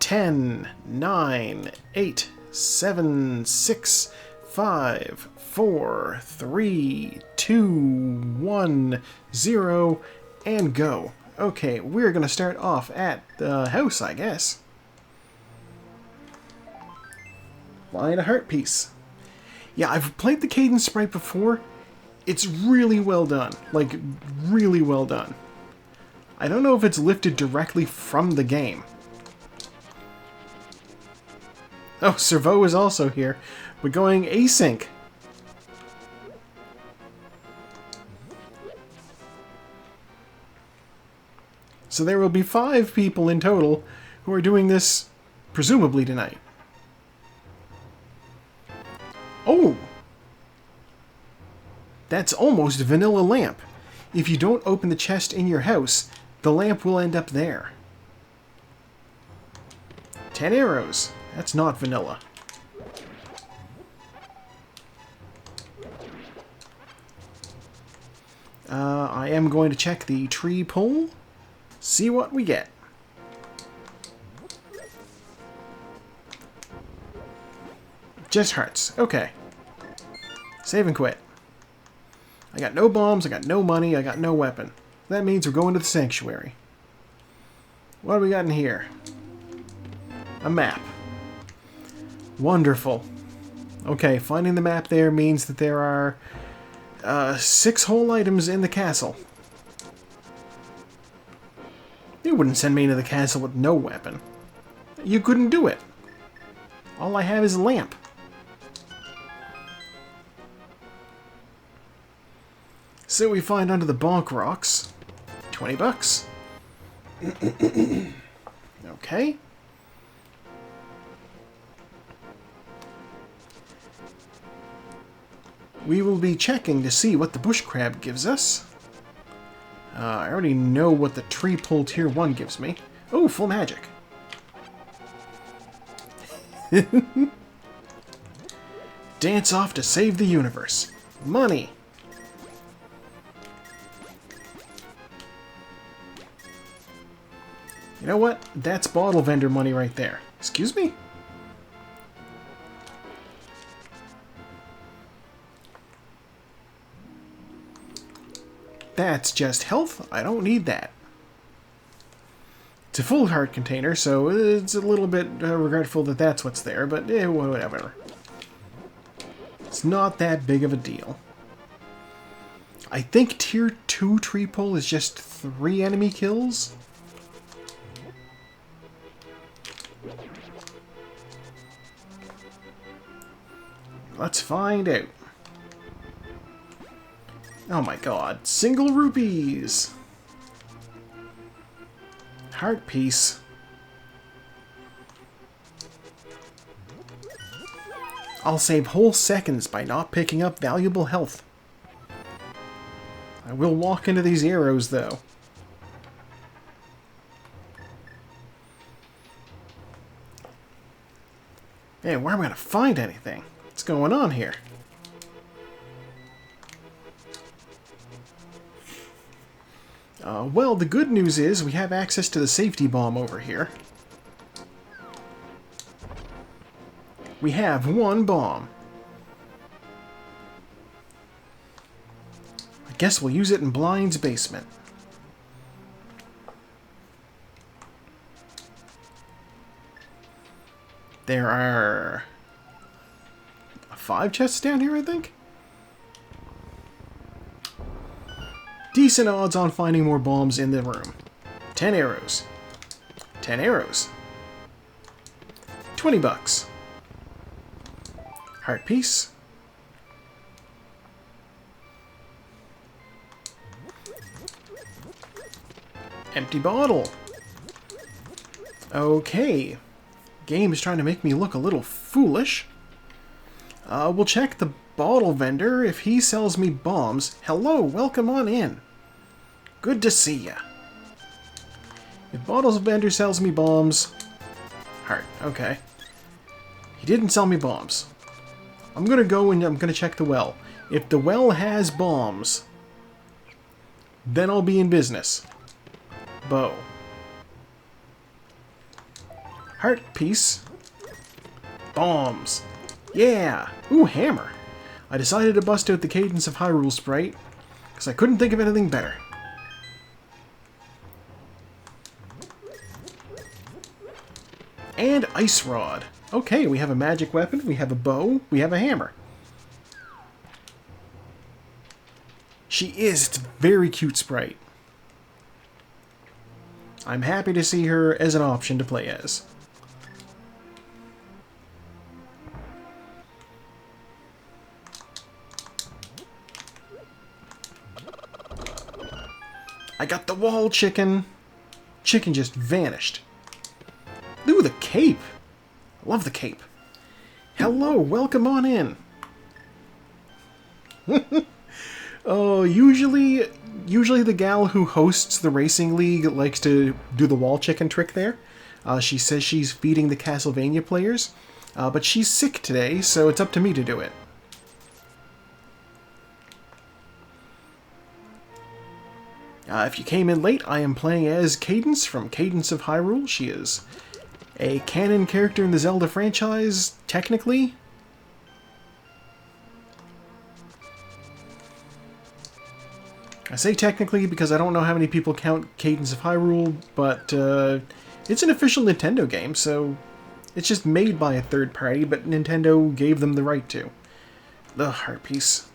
10, 9, 8, 7, 6, 5, 4, 3, 2, 1, 0, and go. Okay, we're gonna start off at the house, I guess. Find a heart piece. Yeah, I've played the Cadence sprite before. It's really well done. Like, really well done. I don't know if it's lifted directly from the game. Oh, Servo is also here. We're going async. So there will be 5 people in total who are doing this, presumably tonight. Oh! That's almost a vanilla lamp. If you don't open the chest in your house, the lamp will end up there. 10 arrows. That's not vanilla. I am going to check the tree pull. See what we get. Just hearts. Okay. Save and quit. I got no bombs, I got no money, I got no weapon. That means we're going to the sanctuary. What do we got in here? A map. Wonderful. Okay, finding the map there means that there are 6 whole items in the castle. You wouldn't send me into the castle with no weapon. You couldn't do it. All I have is a lamp. So we find under the bonk rocks. 20 bucks. Okay. We will be checking to see what the bush crab gives us. I already know what the tree pull tier 1 gives me. Oh, full magic. Dance off to save the universe. Money. You know what? That's bottle vendor money right there. Excuse me? That's just health. I don't need that. It's a full heart container, so it's a little bit regretful that that's what's there, but whatever. It's not that big of a deal. I think tier 2 tree pull is just 3 enemy kills. Let's find out. Oh my god, single rupees! Heart piece. I'll save whole seconds by not picking up valuable health. I will walk into these arrows though. Man, where am I gonna find anything? What's going on here? Well, the good news is we have access to the safety bomb over here. We have 1 bomb. I guess we'll use it in Blind's basement. There are 5 chests down here, I think? Decent odds on finding more bombs in the room. 10 arrows. 10 arrows. 20 bucks. Heart piece. Empty bottle. Okay. Game is trying to make me look a little foolish. We'll check the bottle vendor if he sells me bombs. Hello, welcome on in. Good to see ya. If bottles vendor sells me bombs... Heart, okay. He didn't sell me bombs. I'm gonna go and I'm gonna check the well. If the well has bombs, then I'll be in business. Bow. Heart piece. Bombs. Yeah! Ooh, hammer. I decided to bust out the Cadence of Hyrule sprite, because I couldn't think of anything better. And Ice Rod. Okay, we have a magic weapon, we have a bow, we have a hammer. She is. It's a very cute sprite. I'm happy to see her as an option to play as. I got the wall chicken. Chicken just vanished. Ooh, the cape. I love the cape. Hello, welcome on in. Oh, usually the gal who hosts the Racing League likes to do the wall chicken trick there. She says she's feeding the Castlevania players, but she's sick today, so it's up to me to do it. If you came in late, I am playing as Cadence from Cadence of Hyrule. She is a canon character in the Zelda franchise, technically. I say technically because I don't know how many people count Cadence of Hyrule, but it's an official Nintendo game, so it's just made by a third party, but Nintendo gave them the right to. The heart piece.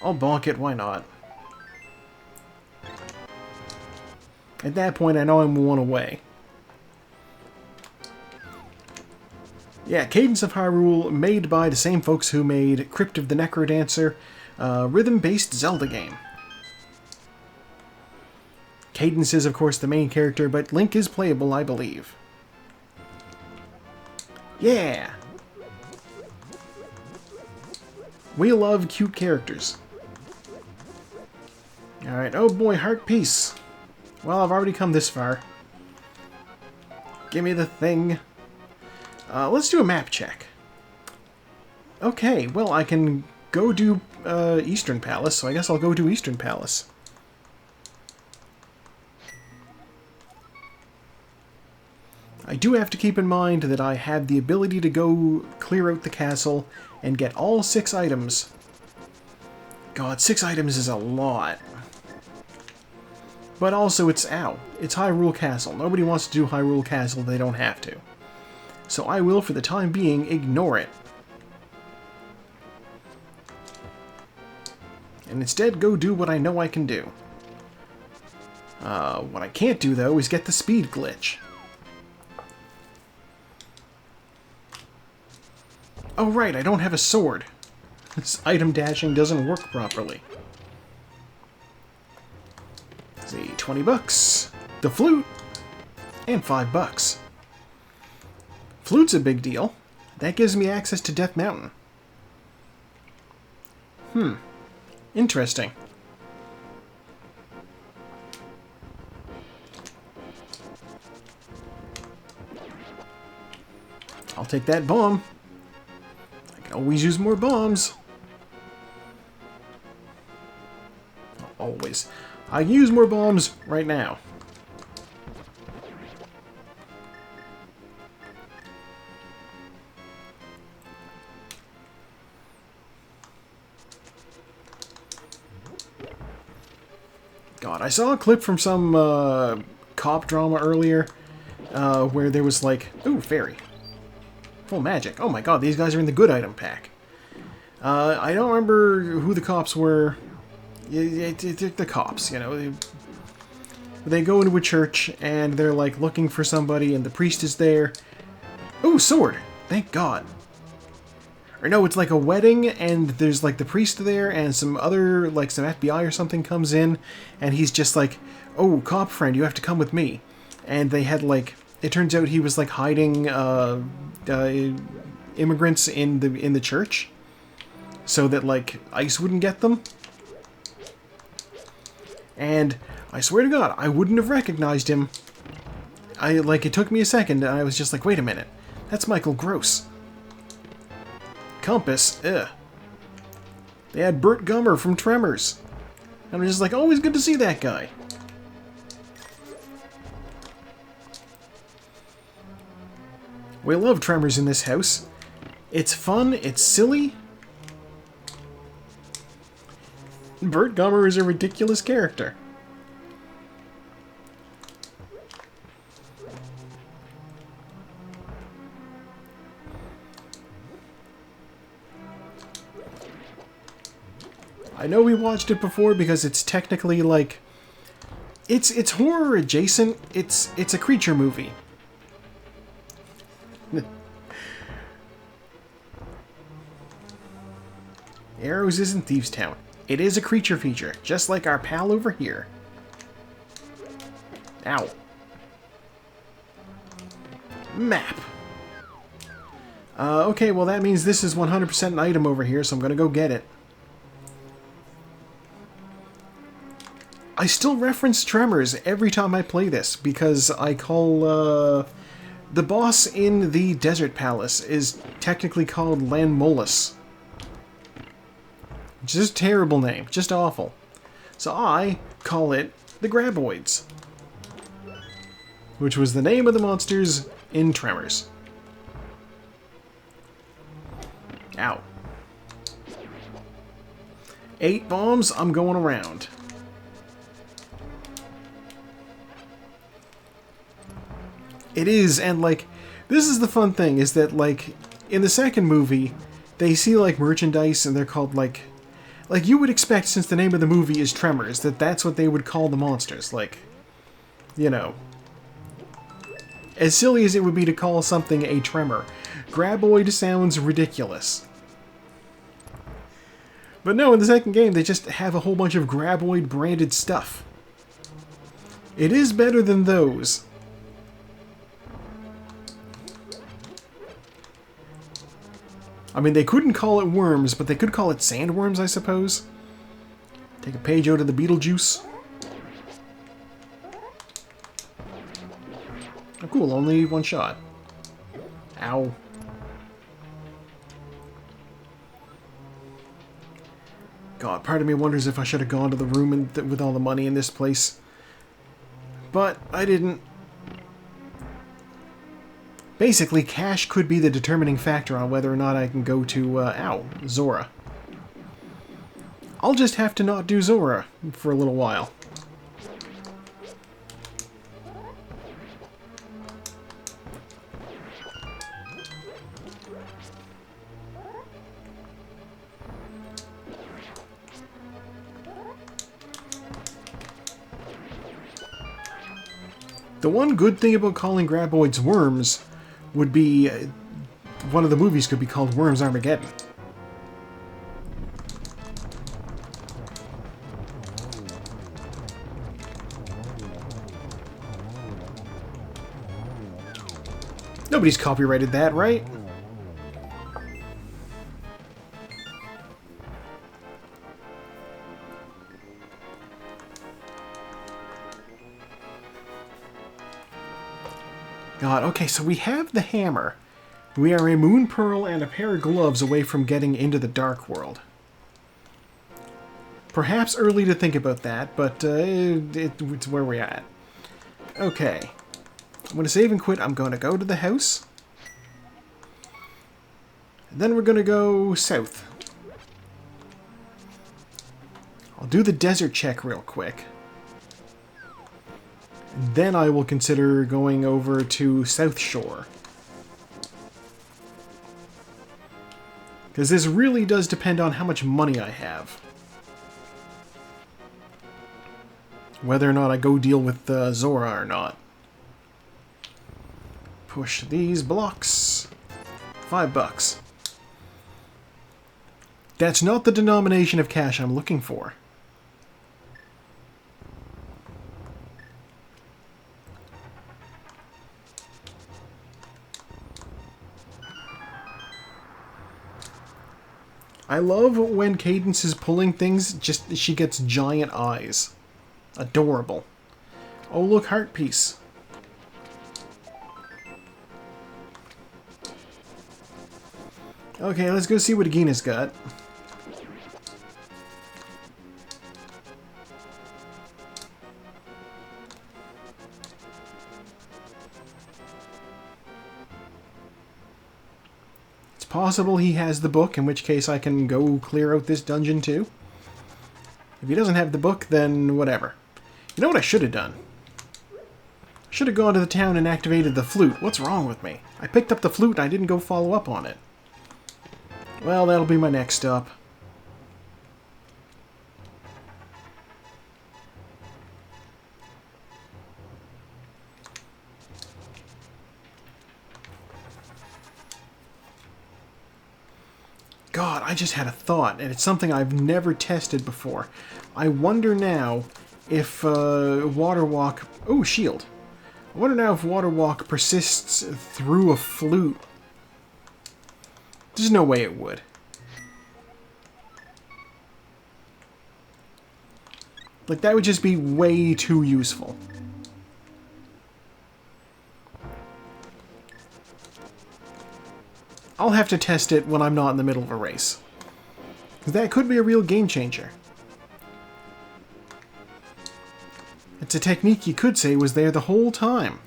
I'll bonk it, why not? At that point, I know I'm one away. Yeah, Cadence of Hyrule, made by the same folks who made Crypt of the Necrodancer, rhythm-based Zelda game. Cadence is, of course, the main character, but Link is playable, I believe. Yeah! We love cute characters. Alright, oh boy, heart piece. Well, I've already come this far. Give me the thing. Let's do a map check. Okay, well, I can go do Eastern Palace, so I guess I'll go do Eastern Palace. I do have to keep in mind that I have the ability to go clear out the castle and get all 6 items. God, 6 items is a lot. But also, it's Hyrule Castle. Nobody wants to do Hyrule Castle, they don't have to. So I will, for the time being, ignore it. And instead go do what I know I can do. What I can't do, though, is get the speed glitch. Oh right, I don't have a sword. This item dashing doesn't work properly. See, 20 bucks, the flute, and $5. Flute's a big deal. That gives me access to Death Mountain. Interesting. I'll take that bomb. I can always use more bombs. Always. I can use more bombs right now. God, I saw a clip from some cop drama earlier where there was like, ooh, fairy. Full magic. Oh my god, these guys are in the good item pack. I don't remember who the cops were. The cops, you know. They go into a church and they're like looking for somebody and the priest is there. Ooh, sword! Thank God. Or no, it's like a wedding and there's like the priest there and some other, like some FBI or something comes in and he's just like, oh, cop friend, you have to come with me. And they had like, it turns out he was like hiding immigrants in the church so that like ICE wouldn't get them. And I swear to God, I wouldn't have recognized him. It took me a second, and I was just like, wait a minute. That's Michael Gross. Compass, ugh. They had Burt Gummer from Tremors. And I'm just like, always good to see that guy. We love Tremors in this house. It's fun, it's silly. Bert Gummer is a ridiculous character. I know we watched it before because it's technically like it's horror adjacent. It's a creature movie. Arrows isn't Thieves Town. It is a creature feature, just like our pal over here. Ow. Map. Okay, well that means this is 100% an item over here, so I'm gonna go get it. I still reference Tremors every time I play this, because I call, the boss in the Desert Palace is technically called Lanmolus. Just a terrible name. Just awful. So I call it the Graboids. Which was the name of the monsters in Tremors. Ow. 8 bombs, I'm going around. It is, and like, this is the fun thing, is that like, in the second movie, they see like merchandise and they're called like you would expect, since the name of the movie is Tremors, that that's what they would call the monsters, like, you know. As silly as it would be to call something a tremor, Graboid sounds ridiculous. But no, in the second game, they just have a whole bunch of Graboid branded stuff. It is better than those. I mean, they couldn't call it worms, but they could call it sandworms, I suppose. Take a page out of the Beetlejuice. Oh, cool, only one shot. Ow. God, part of me wonders if I should have gone to the room with all the money in this place. But I didn't. Basically, cash could be the determining factor on whether or not I can go to, ow, Zora. I'll just have to not do Zora for a little while. The one good thing about calling Graboids worms would be, one of the movies could be called Worms Armageddon. Nobody's copyrighted that, right? God, okay, so we have the hammer. We are a moon pearl and a pair of gloves away from getting into the Dark World. Perhaps early to think about that, but it's where we're at. Okay. I'm going to save and quit. I'm going to go to the house. And then we're going to go south. I'll do the desert check real quick. And then I will consider going over to South Shore. Because this really does depend on how much money I have. Whether or not I go deal with Zora or not. Push these blocks. $5. That's not the denomination of cash I'm looking for. I love when Cadence is pulling things, just she gets giant eyes. Adorable. Oh, look, heart piece. Okay, let's go see what Agina's got. possible he has the book, in which case I can go clear out this dungeon too. If he doesn't have the book, then whatever. You know what I should have done? I should have gone to the town and activated the flute. What's wrong with me? I picked up the flute and I didn't go follow up on it. Well, that'll be my next stop. God, I just had a thought, and it's something I've never tested before. I wonder now if Water Walk... Oh, shield. I wonder now if Water Walk persists through a flute. There's no way it would. Like, that would just be way too useful. I'll have to test it when I'm not in the middle of a race. Because that could be a real game changer. It's a technique you could say was there the whole time.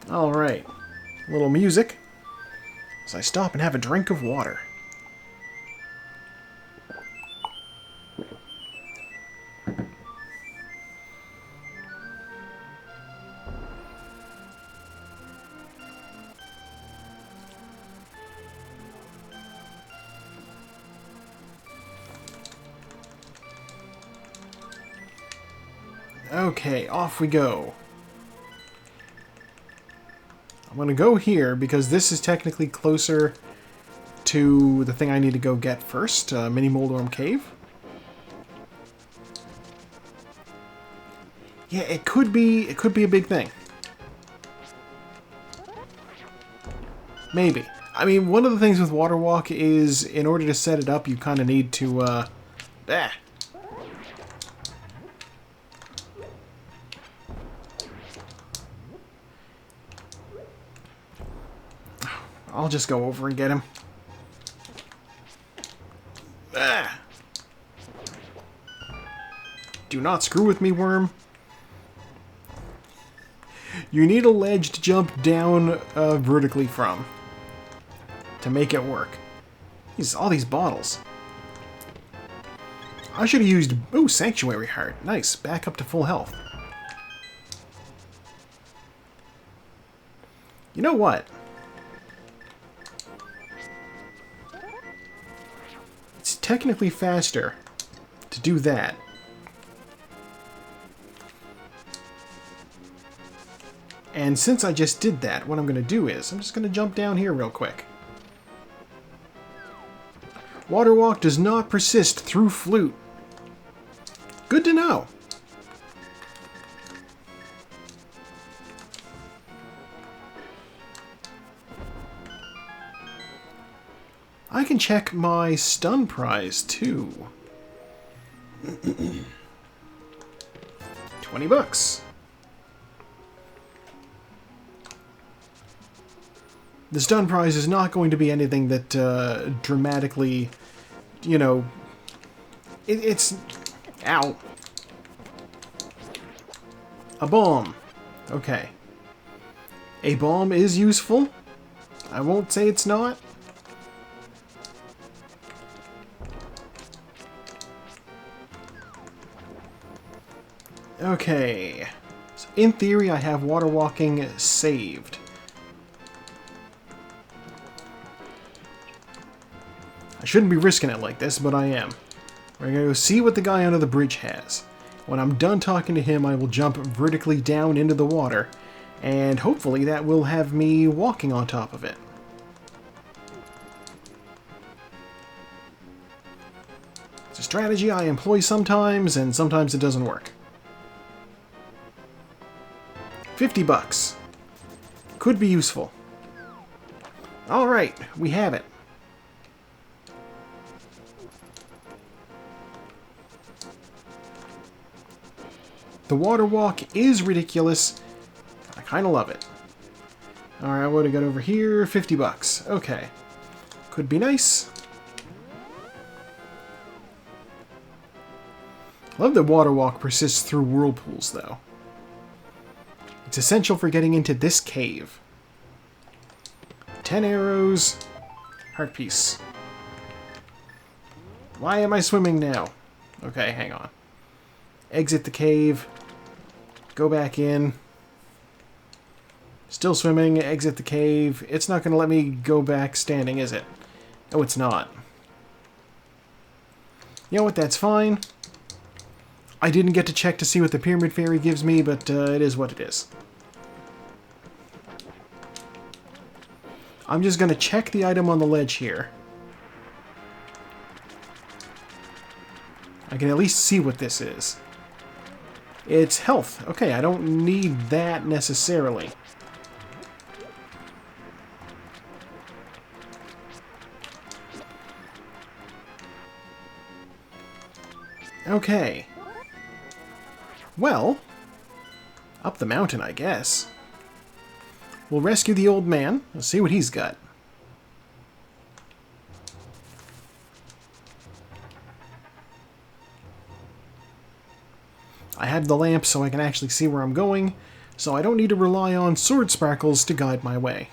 Alright. A little music as I stop and have a drink of water. Okay, off we go. I'm going to go here because this is technically closer to the thing I need to go get first, Mini Moldorm Cave. Yeah, it could be a big thing. Maybe. I mean, one of the things with Water Walk is in order to set it up, you kind of need to I'll just go over and get him. Ah. Do not screw with me, worm. You need a ledge to jump down vertically from to make it work. All these bottles. I should have used... Ooh, Sanctuary Heart. Nice. Back up to full health. You know what? It's technically faster to do that. And since I just did that, what I'm going to do is, I'm just going to jump down here real quick. Water Walk does not persist through flute. Good to know. I can check my stun prize too. 20 bucks. The stun prize is not going to be anything that dramatically, you know, it's... Ow. A bomb. Okay. A bomb is useful. I won't say it's not. Okay. So in theory, I have water walking saved. I shouldn't be risking it like this, but I am. We're going to go see what the guy under the bridge has. When I'm done talking to him, I will jump vertically down into the water, and hopefully that will have me walking on top of it. It's a strategy I employ sometimes, and sometimes it doesn't work. 50 bucks. Could be useful. Alright, we have it. The water walk is ridiculous. I kind of love it. Alright, what do we got over here? 50 bucks. Okay. Could be nice. Love that water walk persists through whirlpools, though. It's essential for getting into this cave. 10 arrows. Heart piece. Why am I swimming now? Okay, hang on. Exit the cave. Go back in. Still swimming. Exit the cave. It's not going to let me go back standing, is it? Oh, it's not. You know what? That's fine. I didn't get to check to see what the Pyramid Fairy gives me, but it is what it is. I'm just going to check the item on the ledge here. I can at least see what this is. It's health. Okay, I don't need that necessarily. Okay. Well, up the mountain, I guess. We'll rescue the old man. Let's see what he's got. I have the lamp so I can actually see where I'm going, so I don't need to rely on sword sparkles to guide my way.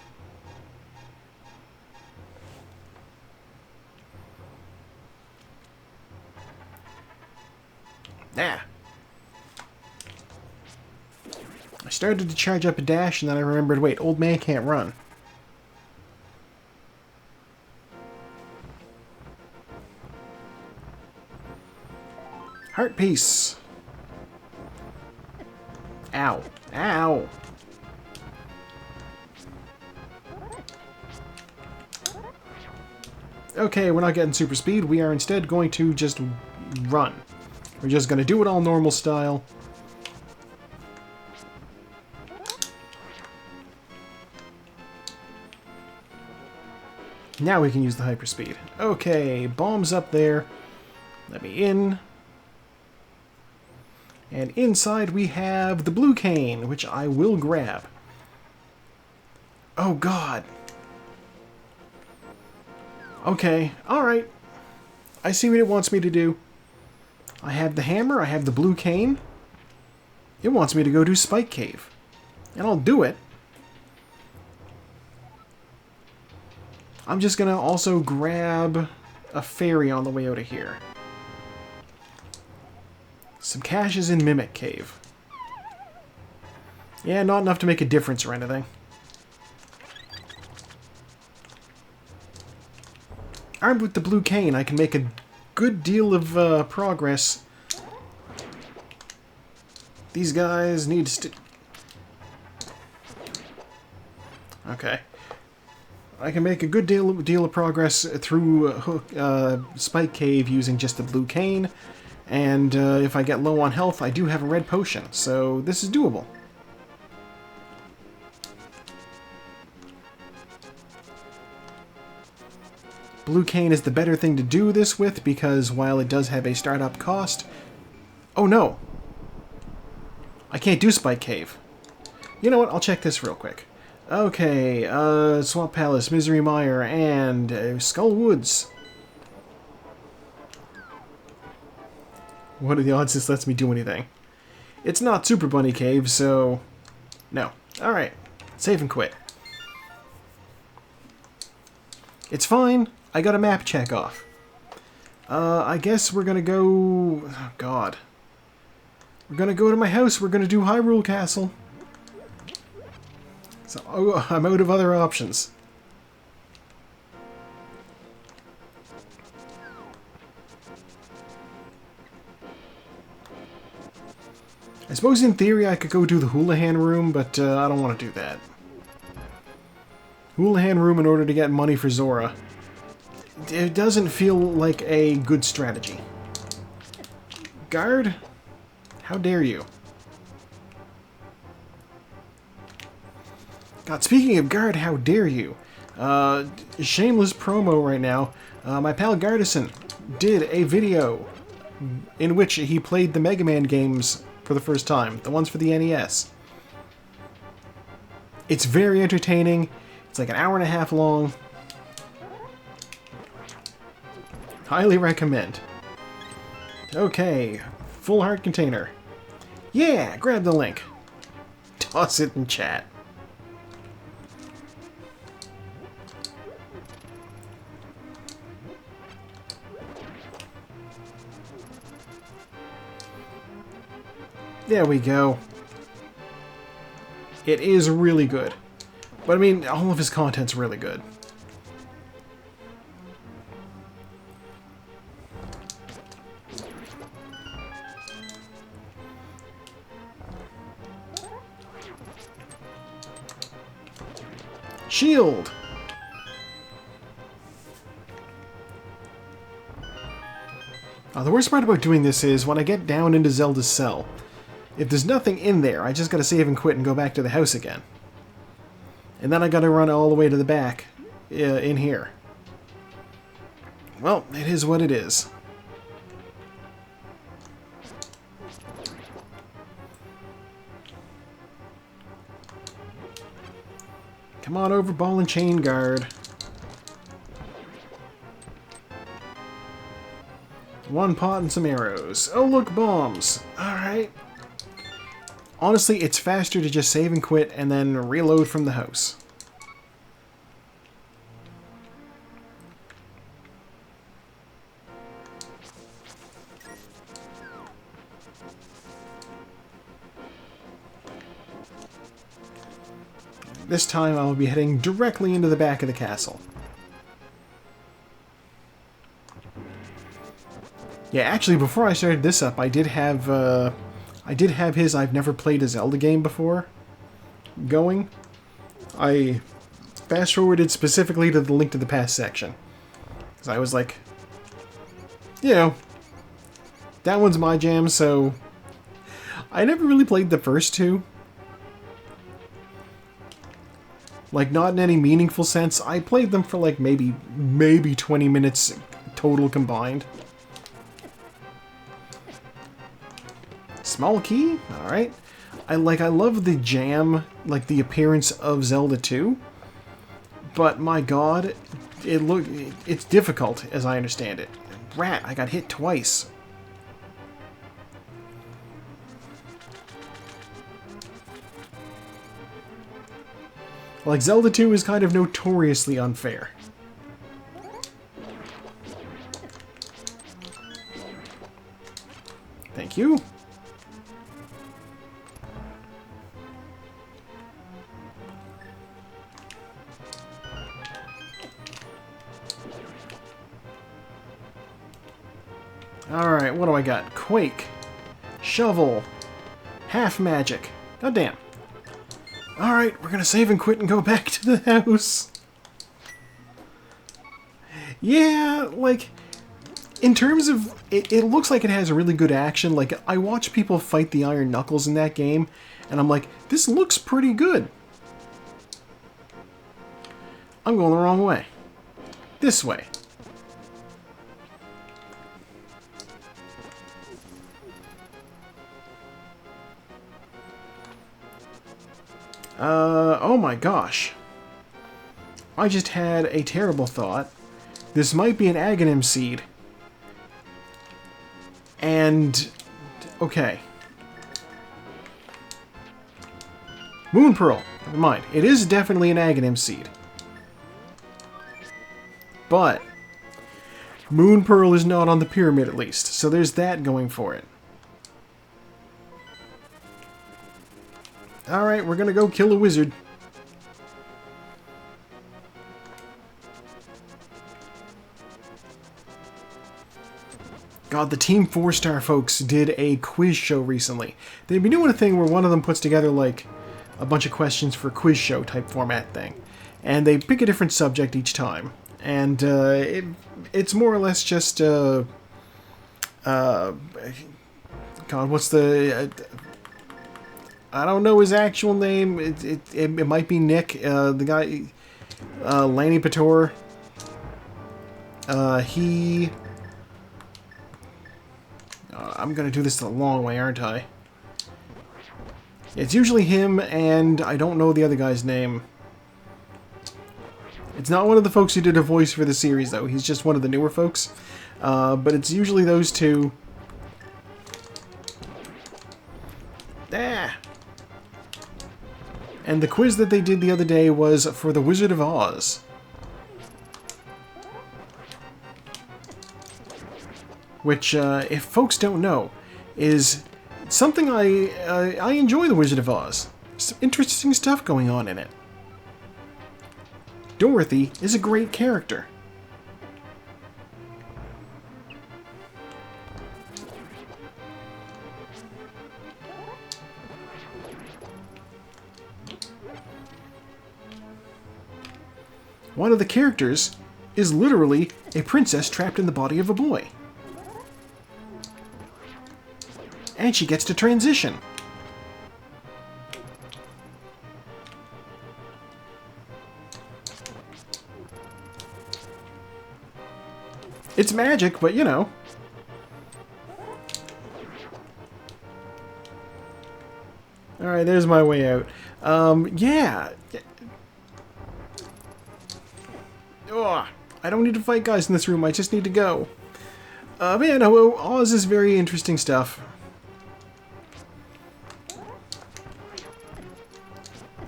Ah. I started to charge up a dash and then I remembered, wait, old man can't run. Heart piece. Ow. Ow. Okay, we're not getting super speed. We are instead going to just run. We're just going to do it all normal style. Now we can use the hyperspeed. Okay, bombs up there. Let me in. And inside we have the blue cane, which I will grab. Oh, God. Okay, alright. I see what it wants me to do. I have the hammer, I have the blue cane. It wants me to go do Spike Cave. And I'll do it. I'm just gonna also grab a fairy on the way out of here. Some caches in Mimic Cave. Yeah, not enough to make a difference or anything. Armed with the blue cane, I can make a good deal of progress. These guys need to... Okay. I can make a good deal of progress through Spike Cave using just the blue cane. And if I get low on health, I do have a red potion, so this is doable. Blue cane is the better thing to do this with, because while it does have a startup cost... Oh no! I can't do Spike Cave. You know what, I'll check this real quick. Okay, Swamp Palace, Misery Mire, and Skull Woods. What are the odds this lets me do anything? It's not Super Bunny Cave, so... No. Alright. Save and quit. It's fine. I got a map check off. I guess we're gonna go... Oh, God. We're gonna go to my house. We're gonna do Hyrule Castle. So, oh, I'm out of other options. I suppose in theory I could go do the Houlihan room, but I don't want to do that. Houlihan room in order to get money for Zora. It doesn't feel like a good strategy. Guard? How dare you? God, speaking of guard, how dare you? Shameless promo right now. My pal Gardison did a video in which he played the Mega Man games for the first time, the ones for the NES. It's very entertaining. It's like an hour and a half long. Highly recommend. Okay, full heart container. Yeah, grab the link. Toss it in chat. There we go. It is really good. But I mean, all of his content's really good. Shield! The worst part about doing this is when I get down into Zelda's cell, if there's nothing in there, I just gotta save and quit and go back to the house again. And then I gotta run all the way to the back in here. Well, it is what it is. Come on over, ball and chain guard. One pot and some arrows. Oh, look, bombs. Alright. Honestly, it's faster to just save and quit and then reload from the house. This time I will be heading directly into the back of the castle. Yeah, actually, before I started this up, I did have his I've never played a Zelda game before going. I fast-forwarded specifically to the Link to the Past section. Because I was like, you know, that one's my jam, so... I never really played the first two. Like, not in any meaningful sense. I played them for like maybe 20 minutes total combined. Small key? Alright. I love the jam, like the appearance of Zelda 2. But my god, it's difficult as I understand it. Rat, I got hit twice. Like, Zelda 2 is kind of notoriously unfair. Thank you. Alright, what do I got? Quake. Shovel. Half magic. God damn. Alright, we're gonna save and quit and go back to the house. Yeah, like, in terms of... It looks like it has really good action. Like, I watch people fight the Iron Knuckles in that game, and I'm like, this looks pretty good. I'm going the wrong way. This way. Oh my gosh. I just had a terrible thought. This might be an Aghanim seed. And... okay. Moon Pearl. Never mind. It is definitely an Aghanim seed. But... Moon Pearl is not on the pyramid at least, so there's that going for it. Alright, we're gonna go kill a wizard. God, the Team 4-Star folks did a quiz show recently. They've been doing a thing where one of them puts together, like, a bunch of questions for a quiz show type format thing. And they pick a different subject each time. And, it's more or less just, God, what's the... I don't know his actual name. It might be Nick. The guy, Lanny Pator. I'm gonna do this the long way, aren't I? It's usually him, and I don't know the other guy's name. It's not one of the folks who did a voice for the series, though. He's just one of the newer folks. But it's usually those two. Ah! And the quiz that they did the other day was for The Wizard of Oz. Which, if folks don't know, is something I enjoy The Wizard of Oz. Some interesting stuff going on in it. Dorothy is a great character. One of the characters is literally a princess trapped in the body of a boy. And she gets to transition. It's magic, but you know. Alright, there's my way out. Yeah. Ugh, I don't need to fight guys in this room, I just need to go. But yeah, no, Oz is very interesting stuff.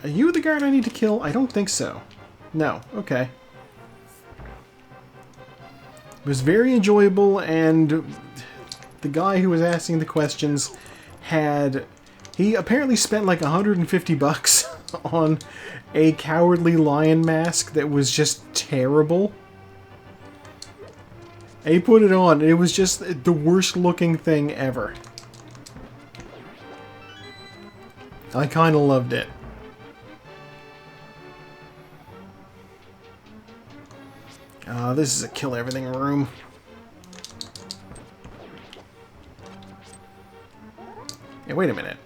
Are you the guard I need to kill? I don't think so. No, okay. It was very enjoyable, and the guy who was asking the questions he apparently spent like 150 bucks on a cowardly lion mask that was just terrible. And he put it on, and it was just the worst looking thing ever. I kind of loved it. This is a kill everything room. Hey, wait a minute.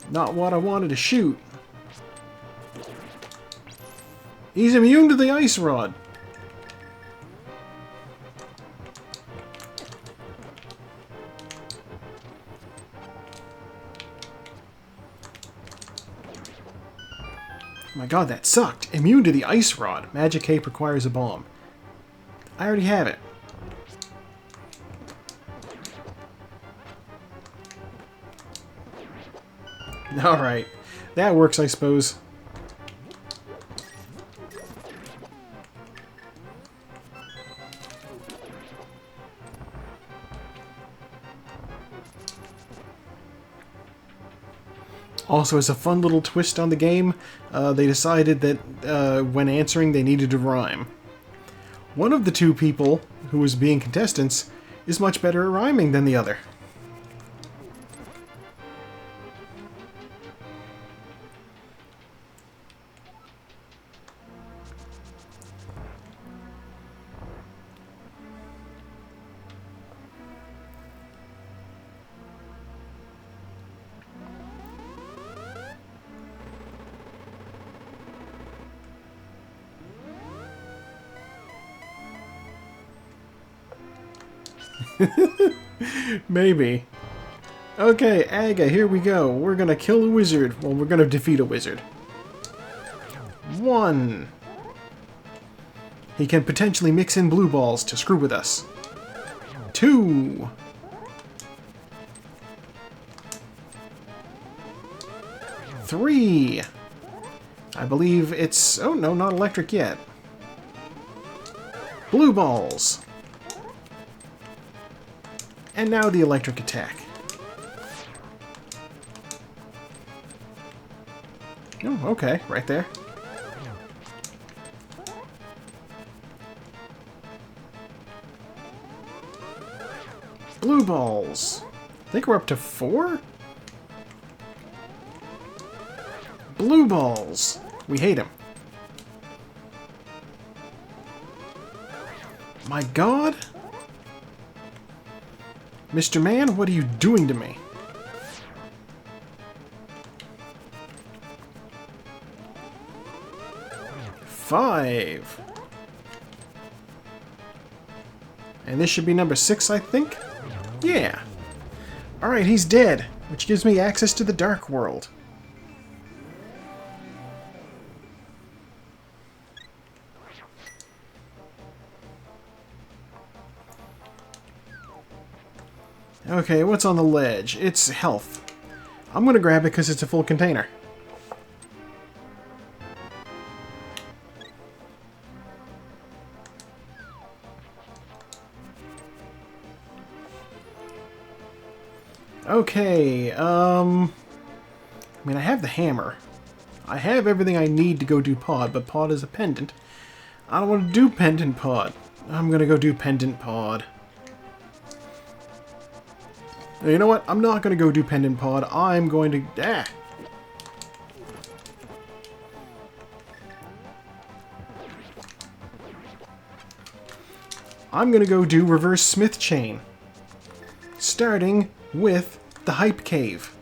Not what I wanted to shoot. He's immune to the ice rod. Oh my god, that sucked. Immune to the ice rod. Magic cape requires a bomb. I already have it. Alright. That works, I suppose. Also, as a fun little twist on the game, they decided that when answering they needed to rhyme. One of the two people who was being contestants is much better at rhyming than the other. Maybe. Okay, Aga, here we go. We're gonna kill a wizard. Well, we're gonna defeat a wizard. 1. He can potentially mix in blue balls to screw with us. 2. 3. I believe it's... oh no, not electric yet. Blue balls. And now the electric attack. Oh, okay, right there. Blue balls. I think we're up to 4? Blue balls. We hate him. My god? Mr. Man, what are you doing to me? Five. And this should be number 6, I think? Yeah. Alright, he's dead, which gives me access to the Dark World. Okay, what's on the ledge? It's health. I'm gonna grab it because it's a full container. Okay, I mean, I have the hammer. I have everything I need to go do pod, but pod is a pendant. I don't want to do pendant pod. I'm gonna go do pendant pod. You know what? I'm not gonna go do pendant pod. I'm going to... Ah! I'm gonna go do reverse smith chain. Starting with the hype cave.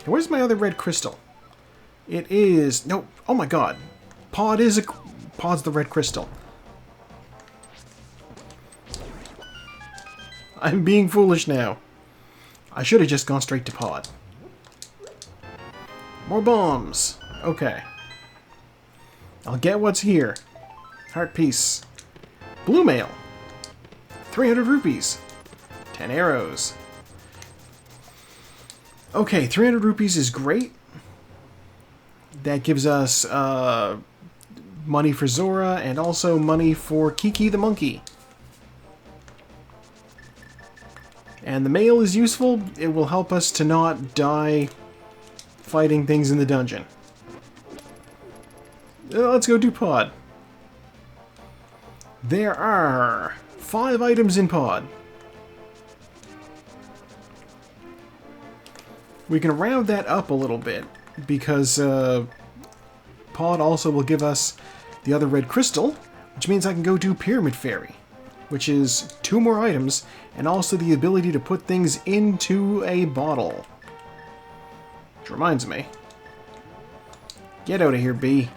And where's my other red crystal? It is... No. Oh my god. Pod is a... Pod's the red crystal. I'm being foolish now. I should have just gone straight to pod. More bombs. Okay. I'll get what's here. Heart piece. Blue mail. 300 rupees. 10 arrows. Okay, 300 rupees is great. That gives us money for Zora and also money for Kiki the monkey. And the mail is useful. It will help us to not die fighting things in the dungeon. Let's go do pod. There are 5 items in pod. We can round that up a little bit because pod also will give us the other red crystal, which means I can go do Pyramid Fairy, which is 2 more items and also the ability to put things into a bottle. Which reminds me. Get out of here, bee.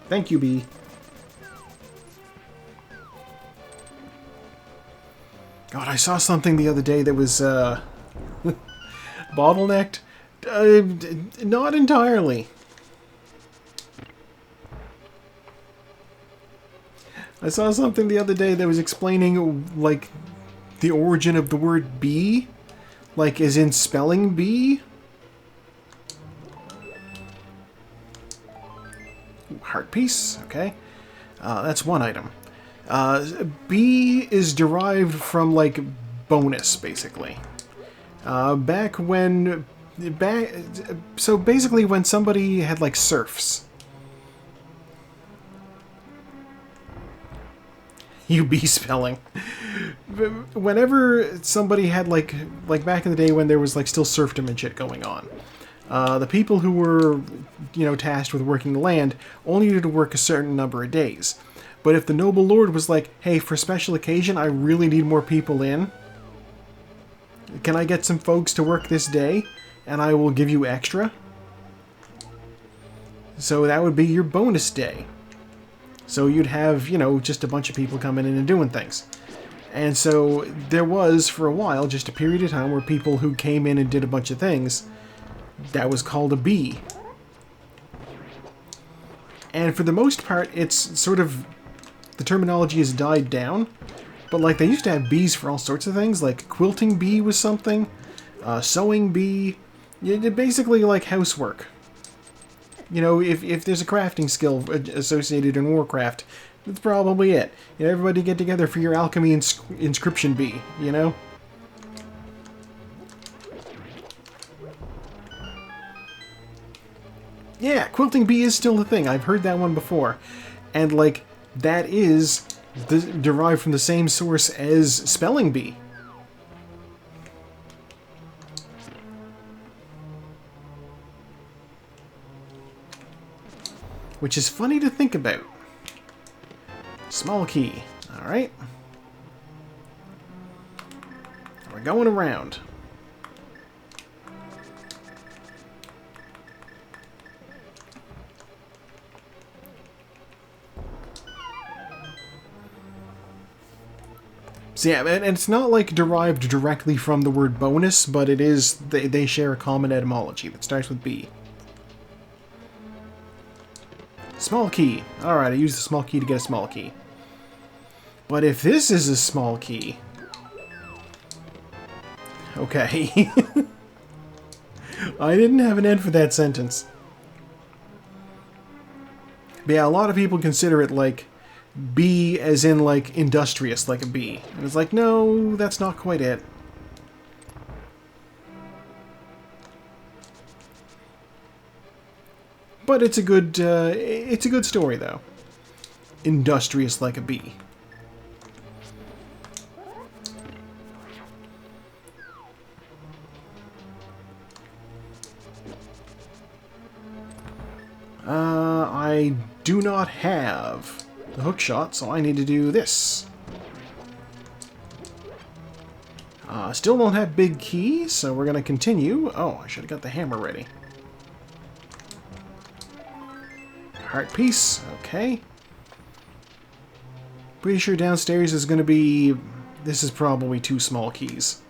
Thank you, bee. God, I saw something the other day that was, bottlenecked. Not entirely. I saw something the other day that was explaining, like, the origin of the word bee. Like, as in spelling bee. Heart piece, okay. That's one item. B is derived from, like, bonus, basically. So basically when somebody had, like, serfs. You B spelling. Whenever somebody had, like back in the day when there was, like, still serfdom and shit going on. The people who were, you know, tasked with working the land only needed to work a certain number of days. But if the noble lord was like, hey, for special occasion, I really need more people in. Can I get some folks to work this day? And I will give you extra. So that would be your bonus day. So you'd have, you know, just a bunch of people coming in and doing things. And so there was, for a while, just a period of time where people who came in and did a bunch of things, that was called a bee. And for the most part, it's sort of... The terminology has died down. But, like, they used to have bees for all sorts of things. Like, quilting bee was something. Sewing bee. Basically, like, housework. You know, if there's a crafting skill associated in Warcraft, that's probably it. You know, everybody get together for your alchemy inscription bee, you know? Yeah, quilting bee is still a thing. I've heard that one before. And, like, that is derived from the same source as spelling bee. Which is funny to think about. Small key. Alright. We're going around. So yeah, and it's not like derived directly from the word bonus, but it is, they share a common etymology that starts with B. Small key. Alright, I used the small key to get a small key. But if this is a small key... Okay. I didn't have an end for that sentence. But yeah, a lot of people consider it like bee as in like industrious, like a bee. And it's like, no, that's not quite it. But it's a good story though. Industrious like a bee. I do not have the hook shot, so I need to do this. Still don't have big key, so we're going to continue. Oh, I should have got the hammer ready. Heart piece, okay. Pretty sure downstairs is going to be... This is probably 2 small keys.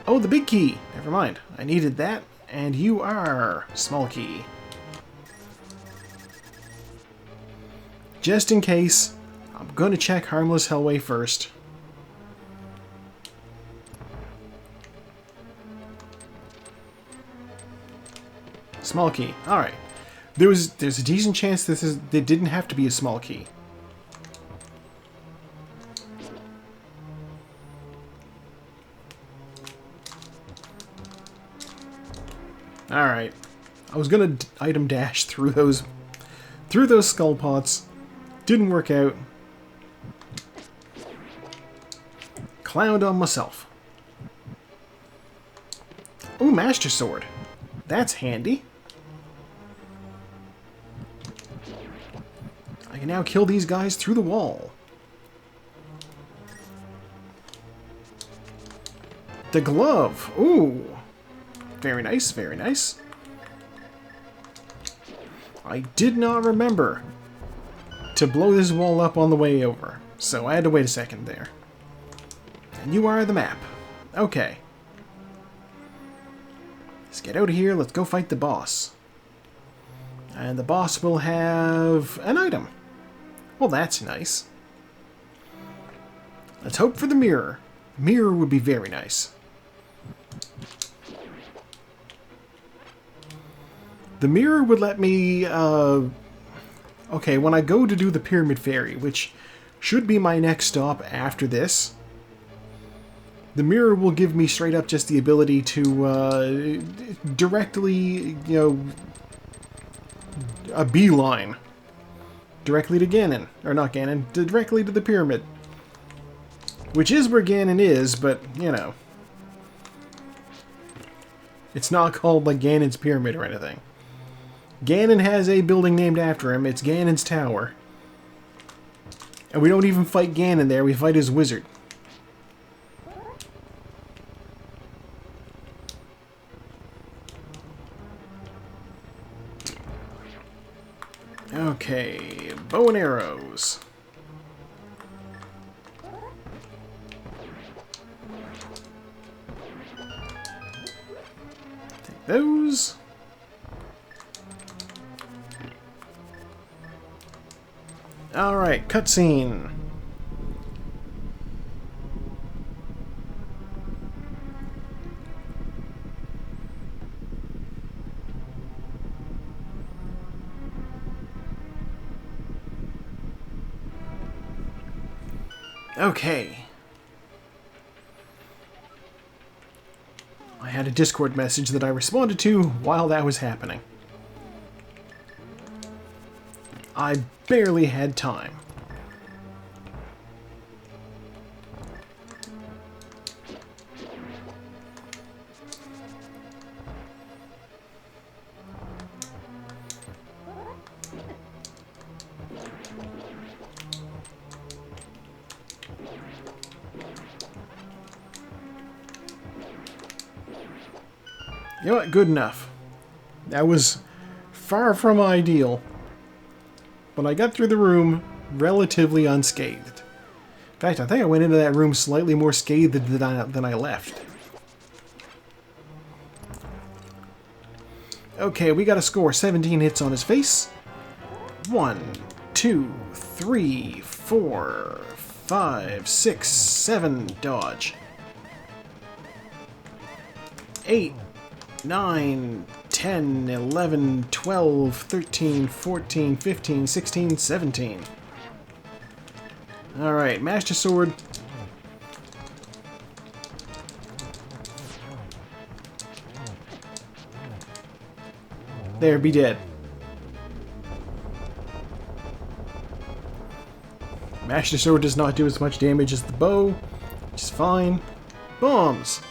Oh, the big key! Never mind. I needed that, and you are small key. Just in case, I'm going to check Harmless Hellway first. Small key. Alright. There's a decent chance there didn't have to be a small key. Alright. I was gonna item dash through those skull pots. Didn't work out. Clowned on myself. Ooh, Master Sword. That's handy. I can now kill these guys through the wall. The glove. Ooh. Very nice, very nice. I did not remember to blow this wall up on the way over, so I had to wait a second there. And you are the map. Okay. Let's get out of here, let's go fight the boss. And the boss will have an item. Well, that's nice. Let's hope for the mirror. Mirror would be very nice. The mirror would let me, okay, when I go to do the Pyramid Fairy, which should be my next stop after this, the mirror will give me straight up just the ability to, directly, you know, a beeline. Directly to Ganon. Or not Ganon, directly to the pyramid. Which is where Ganon is, but, you know. It's not called, like, Ganon's Pyramid or anything. Ganon has a building named after him. It's Ganon's Tower. And we don't even fight Ganon there, we fight his wizard. Okay, bow and arrows. Take those. Alright, cutscene. Okay. I had a Discord message that I responded to while that was happening. I barely had time. You know what? Good enough. That was far from ideal. But I got through the room relatively unscathed. In fact, I think I went into that room slightly more scathed than I left. Okay, we got a score. 17 hits on his face. 1, 2, 3, 4, 5, 6, 7 dodge. 8, 9, 10. 10, 11, 12, 13, 14, 15, 16, 17. Alright, Master Sword. There, be dead. Master Sword does not do as much damage as the bow, which is fine. Bombs!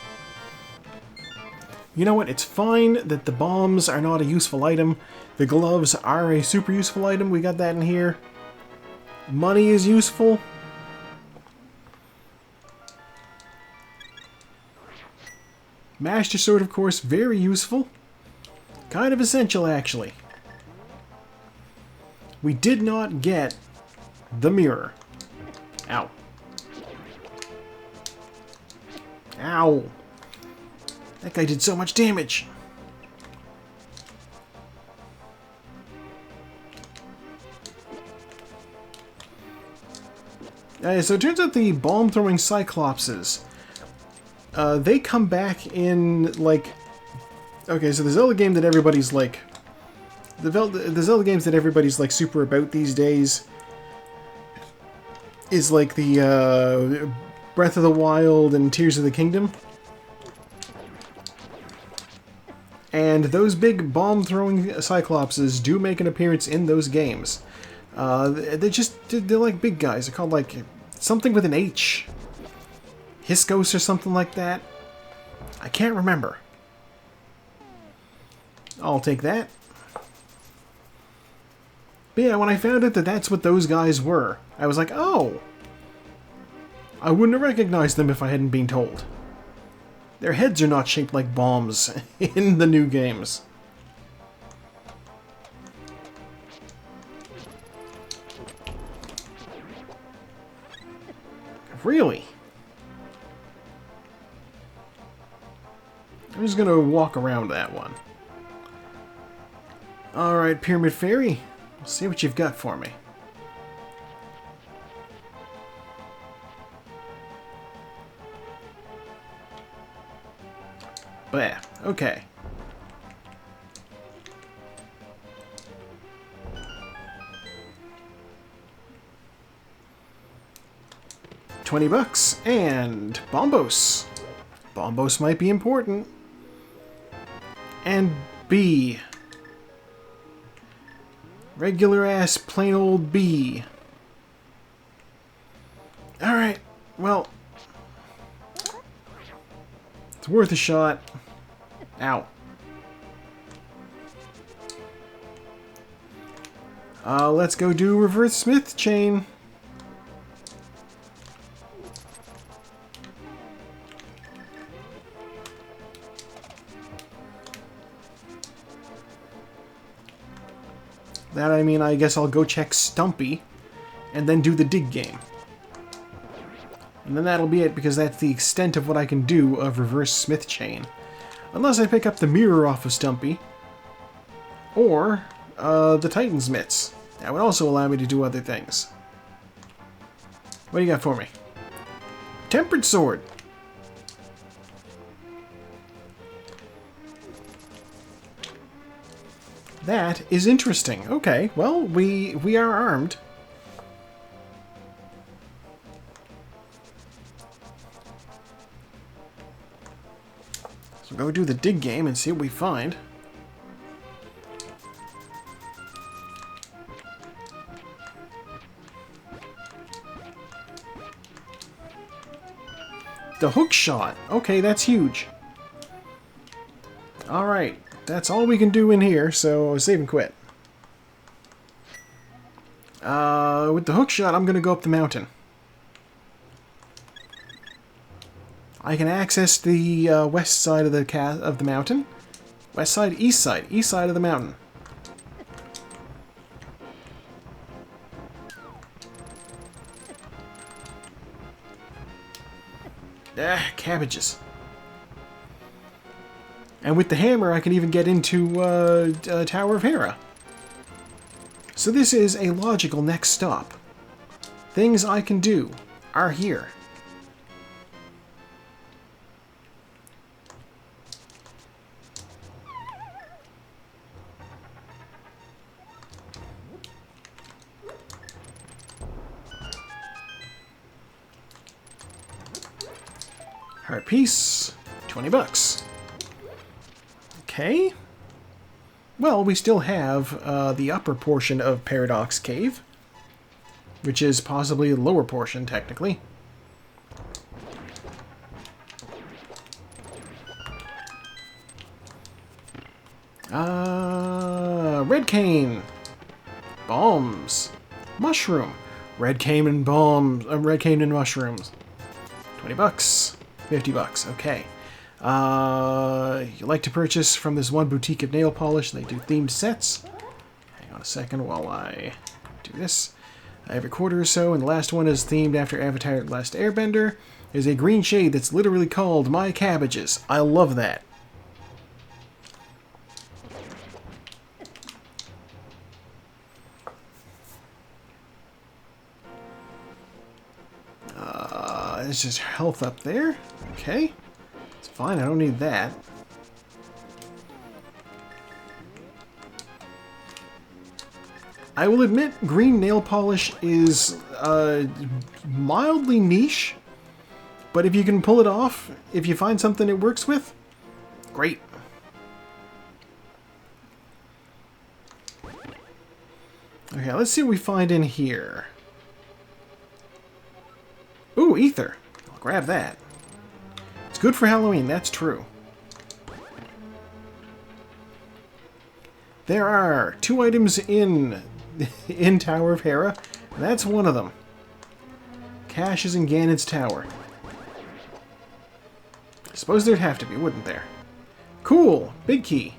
You know what? It's fine that the bombs are not a useful item. The gloves are a super useful item. We got that in here. Money is useful. Master Sword, of course, very useful. Kind of essential, actually. We did not get the mirror. Ow. Ow. That guy did so much damage. So it turns out the bomb-throwing Cyclopses, they come back in, like... Okay, so the Zelda game that everybody's, like... The Zelda games that everybody's, like, super about these days is, like, the, Breath of the Wild and Tears of the Kingdom. And those big bomb-throwing Cyclopses do make an appearance in those games. They're like big guys. They're called, like, something with an H. Hiscos or something like that. I can't remember. I'll take that. But yeah, when I found out that that's what those guys were, I was like, oh! I wouldn't have recognized them if I hadn't been told. Their heads are not shaped like bombs in the new games. Really? I'm just gonna walk around that one. Alright, Pyramid Fairy. Let's see what you've got for me. Bah, okay. $20 and Bombos. Bombos might be important. And B. Regular ass plain old B. Alright, well. It's worth a shot. Ow. Let's go do reverse Smith chain. That, I mean, I guess I'll go check Stumpy and then do the dig game. And then that'll be it, because that's the extent of what I can do of reverse Smith chain. Unless I pick up the mirror off of Stumpy. Or the Titan's mitts. That would also allow me to do other things. What do you got for me? Tempered Sword. That is interesting. Okay, well, we are armed. So go do the dig game and see what we find. The hook shot. Okay, that's huge. Alright, that's all we can do in here, so save and quit. With the hook shot, I'm going to go up the mountain. I can access the west side of the mountain. West side, east side of the mountain. Ah, cabbages. And with the hammer, I can even get into Tower of Hera. So this is a logical next stop. Things I can do are here. Heart piece, 20 bucks. Okay. Well, we still have the upper portion of Paradox Cave, which is possibly the lower portion, technically. Red cane. Bombs. Mushroom. Red cane and bombs. Red cane and mushrooms. 20 bucks. 50 bucks. Okay. You like to purchase from this one boutique of nail polish. They do themed sets. Hang on a second while I do this. Every quarter or so, and the last one is themed after Avatar: The Last Airbender. There's a green shade that's literally called My Cabbages. I love that. There's just health up there. Okay. It's fine, I don't need that. I will admit, green nail polish is mildly niche, but if you can pull it off, if you find something it works with, great. Okay, let's see what we find in here. Ooh, ether. I'll grab that. It's good for Halloween, that's true. There are 2 items in Tower of Hera, and that's one of them. Cash is in Ganon's tower. I suppose there'd have to be, wouldn't there? Cool! Big key.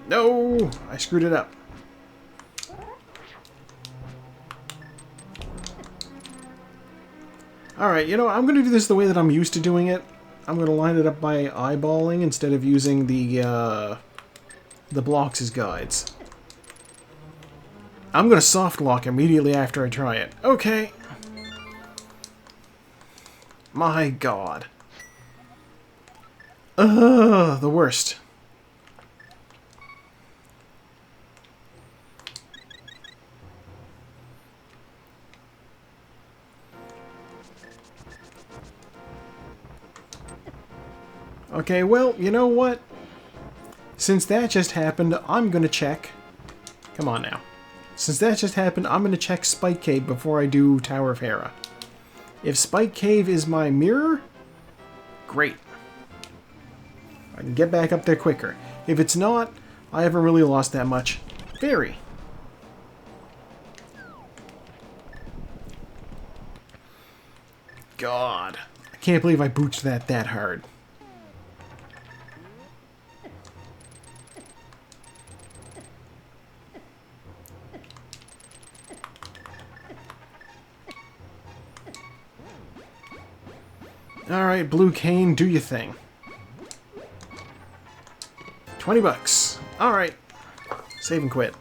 No! I screwed it up. Alright, you know, I'm going to do this the way that I'm used to doing it. I'm going to line it up by eyeballing instead of using the blocks as guides. I'm going to soft lock immediately after I try it. Okay. My god. Ugh, the worst. Okay, well, you know what? Since that just happened, I'm gonna check. Come on now. Since that just happened, I'm gonna check Spike Cave before I do Tower of Hera. If Spike Cave is my mirror, great. I can get back up there quicker. If it's not, I haven't really lost that much. Very. God. I can't believe I booched that hard. Alright, Blue Cane, do your thing. 20 bucks. Alright. Save and quit.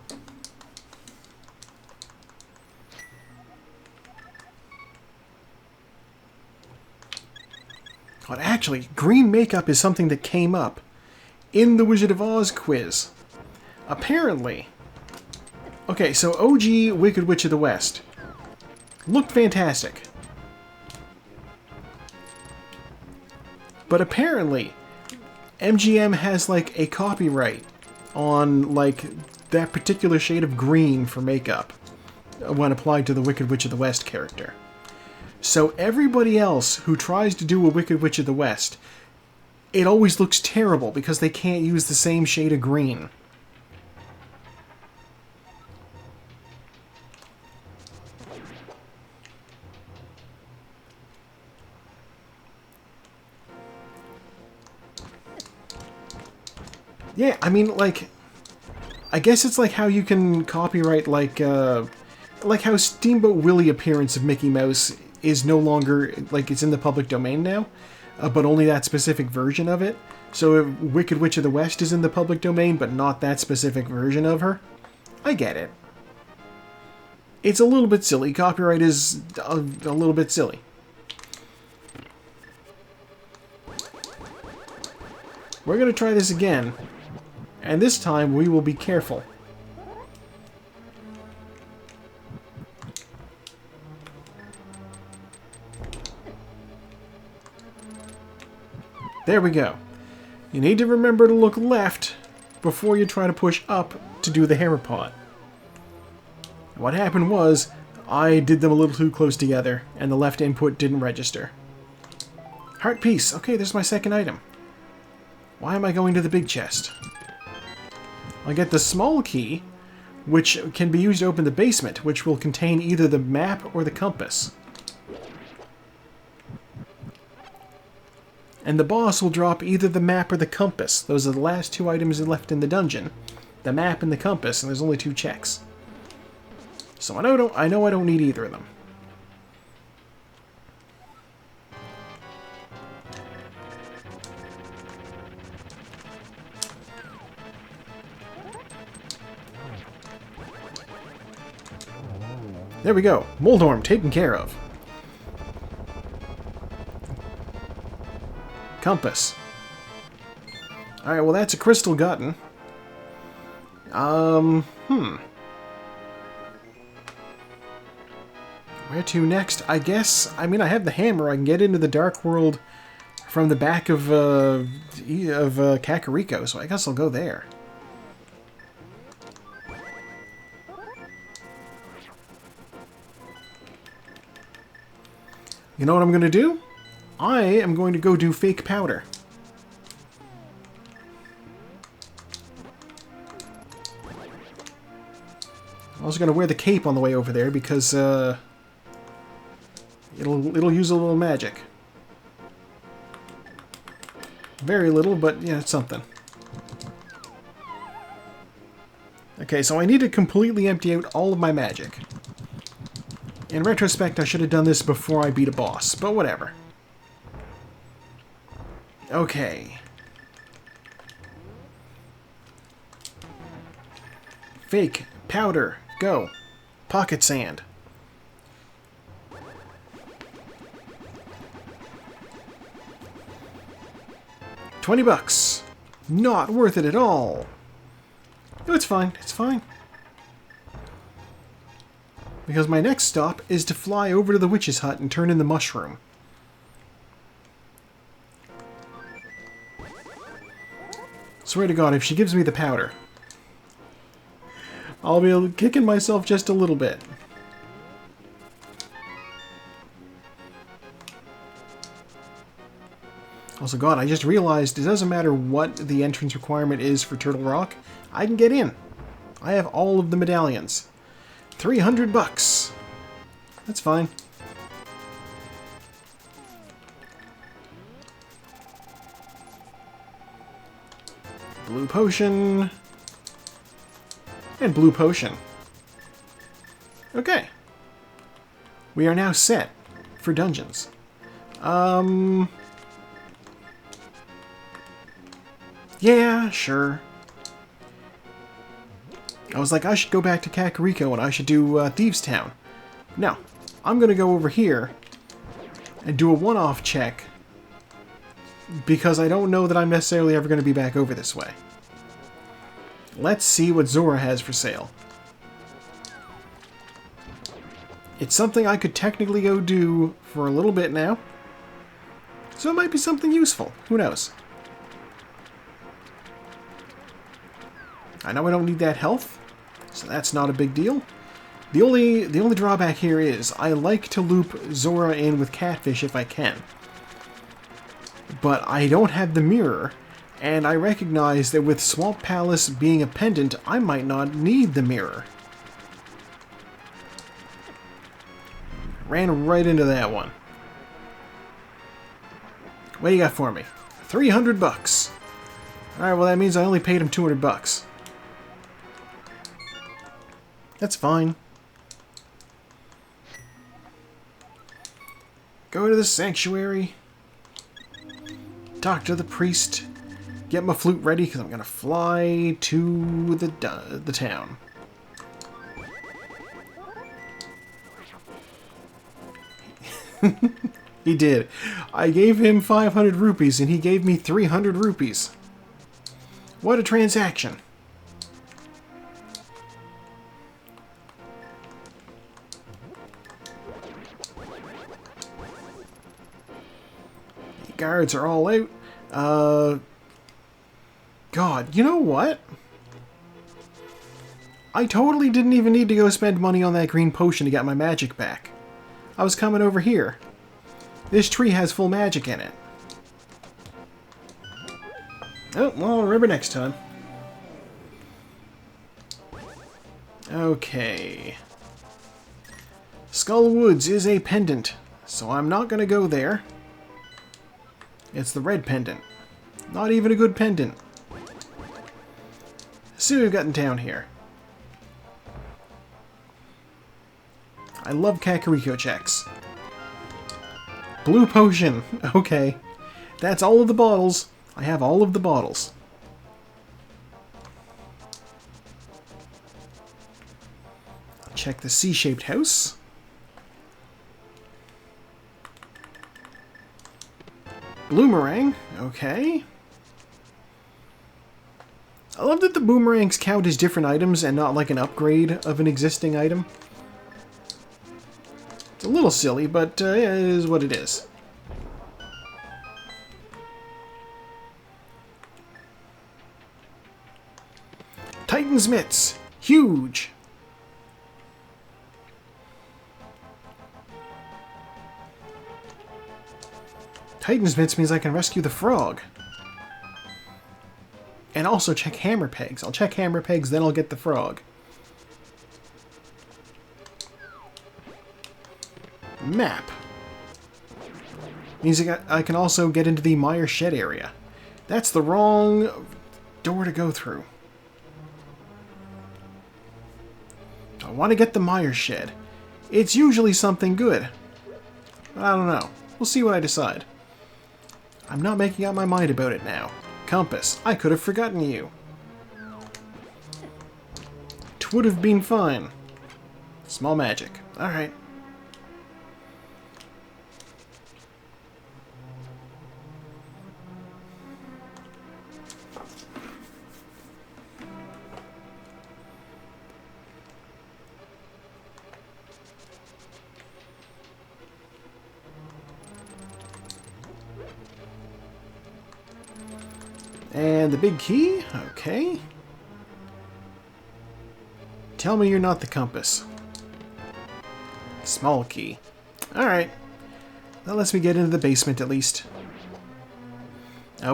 God, actually, green makeup is something that came up in the Wizard of Oz quiz. Apparently. Okay, so OG Wicked Witch of the West looked fantastic. But apparently, MGM has, like, a copyright on, like, that particular shade of green for makeup when applied to the Wicked Witch of the West character. So everybody else who tries to do a Wicked Witch of the West, it always looks terrible because they can't use the same shade of green. Yeah, I mean, like, I guess it's like how you can copyright, like how Steamboat Willie appearance of Mickey Mouse is no longer, like, it's in the public domain now, but only that specific version of it. So Wicked Witch of the West is in the public domain, but not that specific version of her. I get it. It's a little bit silly. Copyright is a little bit silly. We're going to try this again. And this time, we will be careful. There we go. You need to remember to look left before you try to push up to do the hammer pot. What happened was, I did them a little too close together, and the left input didn't register. Heart piece. Okay, there's my second item. Why am I going to the big chest? I'll get the small key, which can be used to open the basement, which will contain either the map or the compass. And the boss will drop either the map or the compass. Those are the last two items left in the dungeon. The map and the compass, and there's only 2 checks. So I know I don't need either of them. There we go. Moldorm taken care of. Compass. Alright, well that's a crystal gotten. Where to next? I guess, I mean, I have the hammer. I can get into the Dark World from the back of Kakariko, so I guess I'll go there. You know what I'm going to do? I am going to go do fake powder. I was going to wear the cape on the way over there because it'll use a little magic. Very little, but yeah, it's something. Okay, so I need to completely empty out all of my magic. In retrospect, I should have done this before I beat a boss, but whatever. Okay. Fake, powder, go. Pocket sand. $20. Not worth it at all. No, it's fine. It's fine. Because my next stop is to fly over to the witch's hut and turn in the mushroom. Swear to God, if she gives me the powder, I'll be kicking myself just a little bit. Also, God, I just realized it doesn't matter what the entrance requirement is for Turtle Rock. I can get in. I have all of the medallions. $300. That's fine. Blue potion. And blue potion. Okay. We are now set for dungeons. Yeah, sure. I was like, I should go back to Kakariko and I should do Thieves Town. No, I'm going to go over here and do a one-off check because I don't know that I'm necessarily ever going to be back over this way. Let's see what Zora has for sale. It's something I could technically go do for a little bit now, so it might be something useful. Who knows? I know I don't need that health, so that's not a big deal. The only drawback here is I like to loop Zora in with Catfish if I can. But I don't have the mirror, and I recognize that with Swamp Palace being a pendant, I might not need the mirror. Ran right into that one. What do you got for me? $300. Alright, well that means I only paid him $200. That's fine. Go to the sanctuary. Talk to the priest. Get my flute ready because I'm going to fly to the town. He did. I gave him 500 rupees and he gave me 300 rupees. What a transaction. Guards are all out. God, you know what? I totally didn't even need to go spend money on that green potion to get my magic back. I was coming over here. This tree has full magic in it. Oh, well, I'll remember next time. Okay. Skull Woods is a pendant, so I'm not going to go there. It's the red pendant. Not even a good pendant. Let's see what we've got in town here. I love Kakariko checks. Blue potion. Okay. That's all of the bottles. I have all of the bottles. Check the C-shaped house. Bloomerang. Okay. I love that the boomerangs count as different items and not like an upgrade of an existing item. It's a little silly, but it is what it is. Titan's Mitts. Huge. Titan's Mitts means I can rescue the frog. And also check hammer pegs. I'll check hammer pegs, then I'll get the frog. Map. Means I can also get into the Meyer Shed area. That's the wrong door to go through. I want to get the Meyer Shed. It's usually something good. But I don't know. We'll see what I decide. I'm not making up my mind about it now. Compass. I could have forgotten you. Twould have been fine. Small magic. Alright. And the big key? Okay. Tell me you're not the compass. Small key. Alright. That lets me get into the basement at least.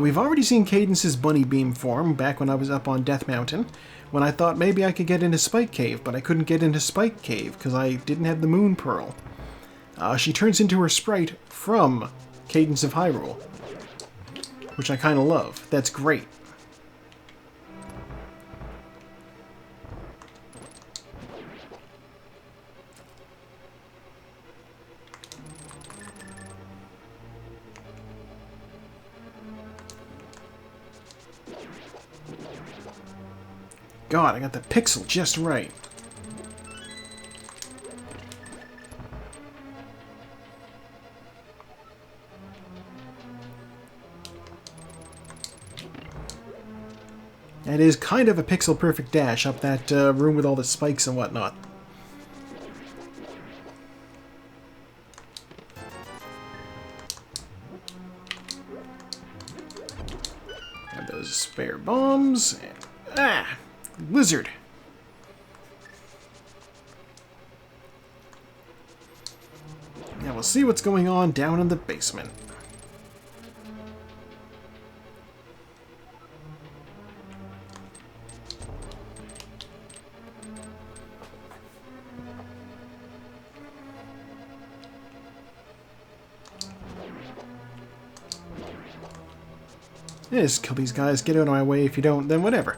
We've already seen Cadence's bunny beam form back when I was up on Death Mountain, when I thought maybe I could get into Spike Cave, but I couldn't get into Spike Cave because I didn't have the Moon Pearl. She turns into her sprite from Cadence of Hyrule, which I kind of love. That's great. God, I got the pixel just right. It is kind of a pixel-perfect dash up that room with all the spikes and whatnot. Have those spare bombs. And, lizard. Now we'll see what's going on down in the basement. Yeah, just kill these guys, get out of my way. If you don't, then whatever.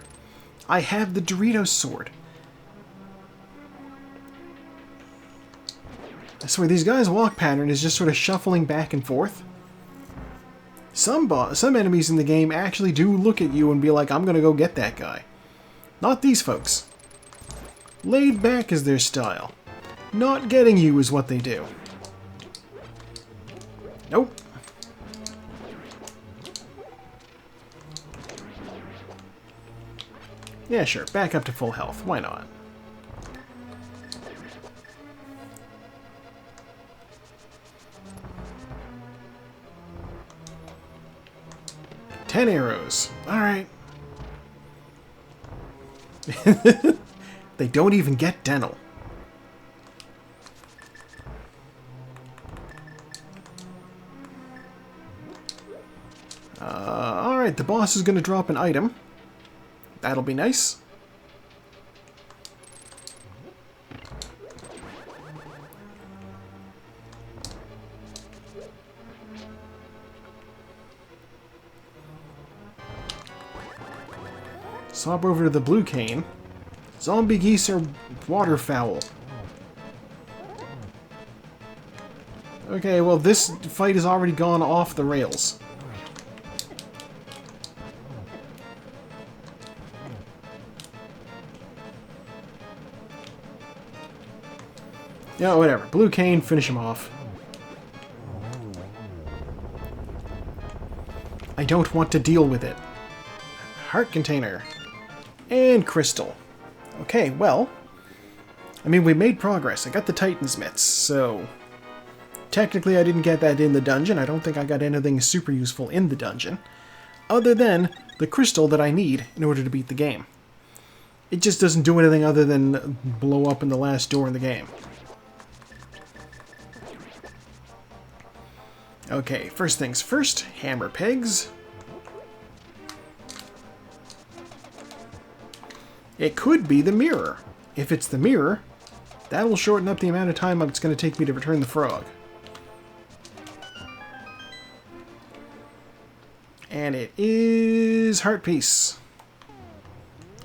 I have the Doritos sword. I swear, these guys' walk pattern is just sort of shuffling back and forth. Some enemies in the game actually do look at you and be like, I'm gonna go get that guy. Not these folks. Laid back is their style. Not getting you is what they do. Nope. Yeah, sure. Back up to full health. Why not? 10 arrows. Alright. They don't even get dental. Alright, the boss is going to drop an item. That'll be nice. Swap over to the blue cane. Zombie geese are waterfowl. Okay, well this fight has already gone off the rails. Yeah, whatever. Blue cane, finish him off. I don't want to deal with it. Heart container. And crystal. Okay, well, I mean, we made progress. I got the Titan's mitts, so technically I didn't get that in the dungeon. I don't think I got anything super useful in the dungeon, other than the crystal that I need in order to beat the game. It just doesn't do anything other than blow up in the last door in the game. Okay, first things first, hammer pegs. It could be the mirror. If it's the mirror, that will shorten up the amount of time it's going to take me to return the frog. And it is heart piece.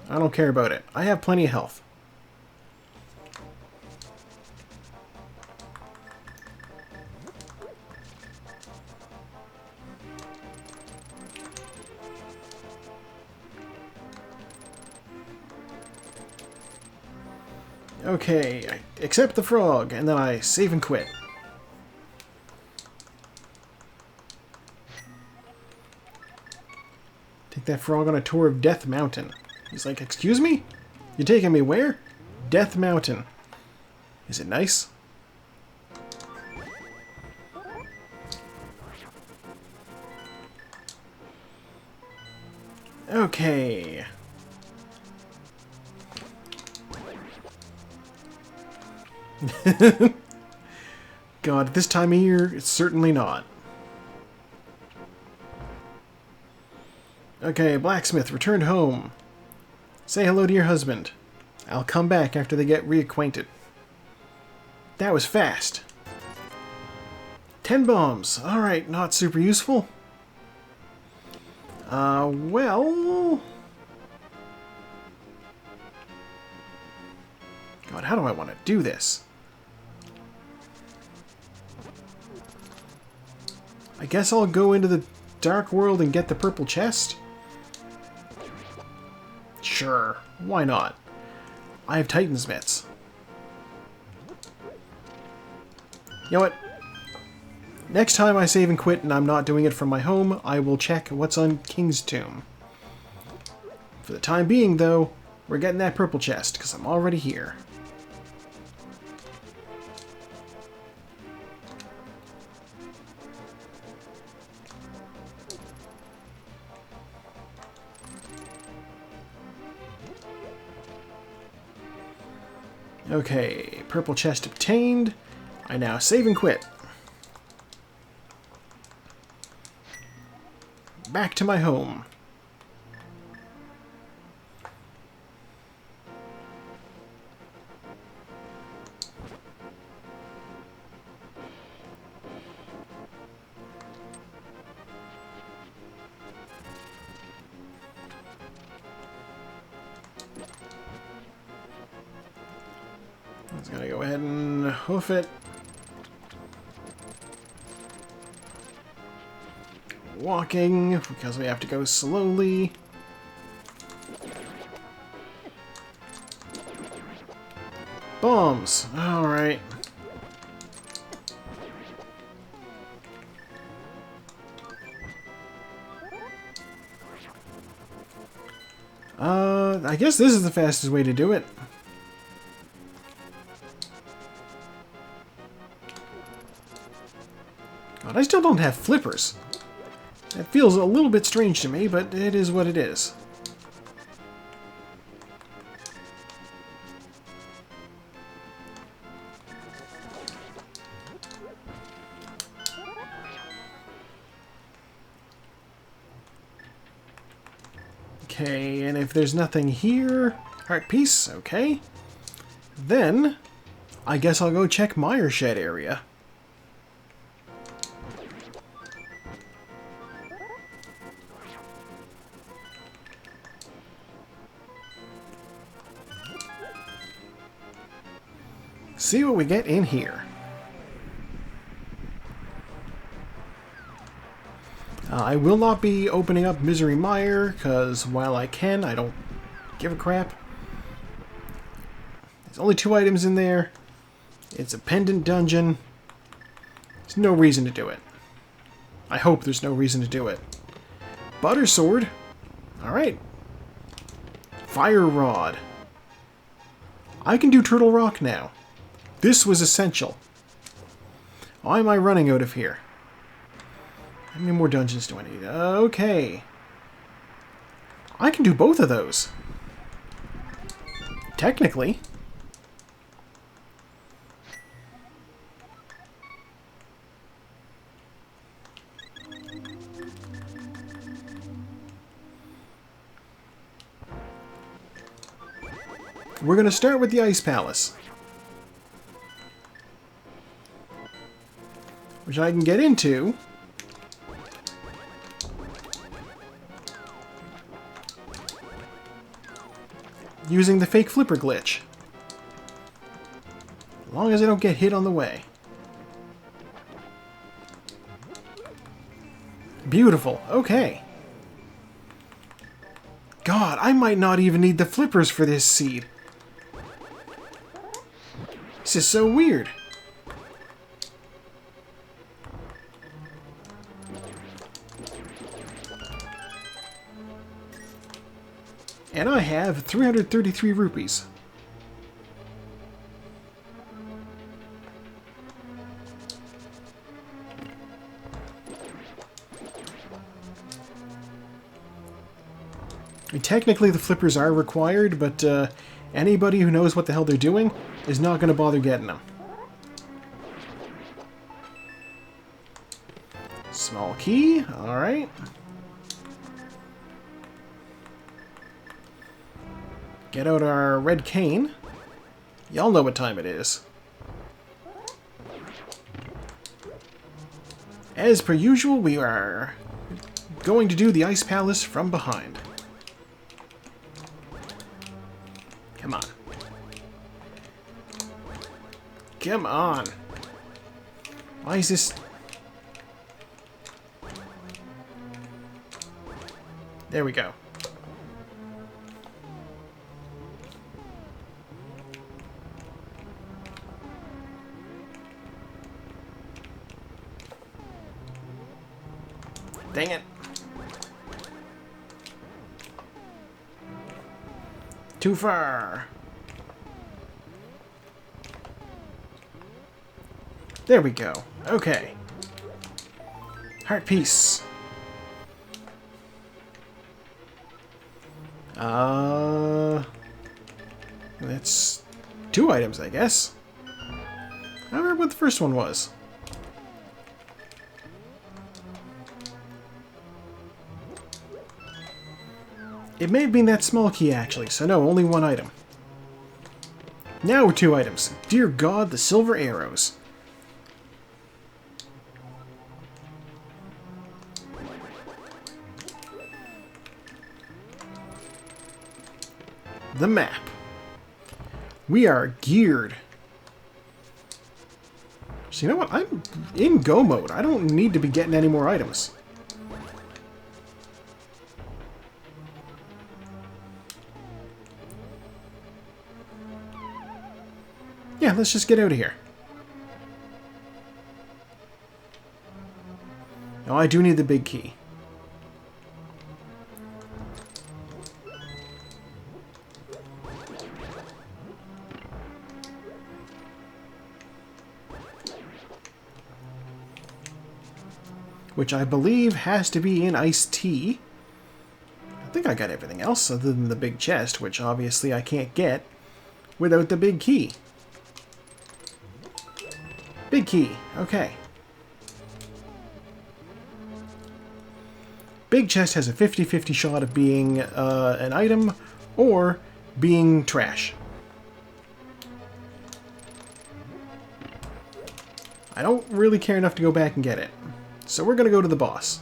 I don't care about it. I have plenty of health. Okay, I accept the frog, and then I save and quit. Take that frog on a tour of Death Mountain. He's like, excuse me? You're taking me where? Death Mountain. Is it nice? Okay. God, at this time of year, it's certainly not. Okay, blacksmith, returned home. Say hello to your husband. I'll come back after they get reacquainted. That was fast. 10 bombs. Alright, not super useful. Well... God, how do I want to do this? I guess I'll go into the dark world and get the purple chest? Sure, why not? I have Titan's mitts. You know what? Next time I save and quit and I'm not doing it from my home, I will check what's on King's Tomb. For the time being, though, we're getting that purple chest, because I'm already here. Okay, purple chest obtained. I now save and quit. Back to my home. It's gonna go ahead and hoof it. Walking, because we have to go slowly. Bombs! Alright. I guess this is the fastest way to do it. God, I still don't have flippers. It feels a little bit strange to me, but it is what it is. Okay, and if there's nothing here... Heart piece, okay. Then, I guess I'll go check Mire Shed area. See what we get in here. I will not be opening up Misery Mire, because while I can, I don't give a crap. There's only 2 items in there. It's a pendant dungeon. There's no reason to do it. I hope there's no reason to do it. Butter Sword. Alright. Fire Rod. I can do Turtle Rock now. This was essential. Why am I running out of here? How many more dungeons do I need? Okay. I can do both of those. Technically. We're going to start with the Ice Palace, which I can get into using the fake flipper glitch. As long as I don't get hit on the way. Beautiful. Okay. God, I might not even need the flippers for this seed. This is so weird. And I have 333 rupees. And technically the flippers are required, but anybody who knows what the hell they're doing is not going to bother getting them. Small key, alright. Get out our red cane. Y'all know what time it is. As per usual, we are going to do the Ice Palace from behind. Come on. Come on. Why is this... There we go. Dang it. Too far. There we go. Okay. Heart piece. That's 2 items, I guess. I don't remember what the first one was. It may have been that small key, actually, so no, only 1 item. Now we're 2 items. Dear God, the silver arrows. The map. We are geared. So you know what? I'm in go mode. I don't need to be getting any more items. Yeah, let's just get out of here. Now I do need the big key. which I believe has to be in iced tea. I think I got everything else other than the big chest, which obviously I can't get without the big key. Big key, okay. Big chest has a 50-50 shot of being an item or being trash. I don't really care enough to go back and get it. So we're going to go to the boss.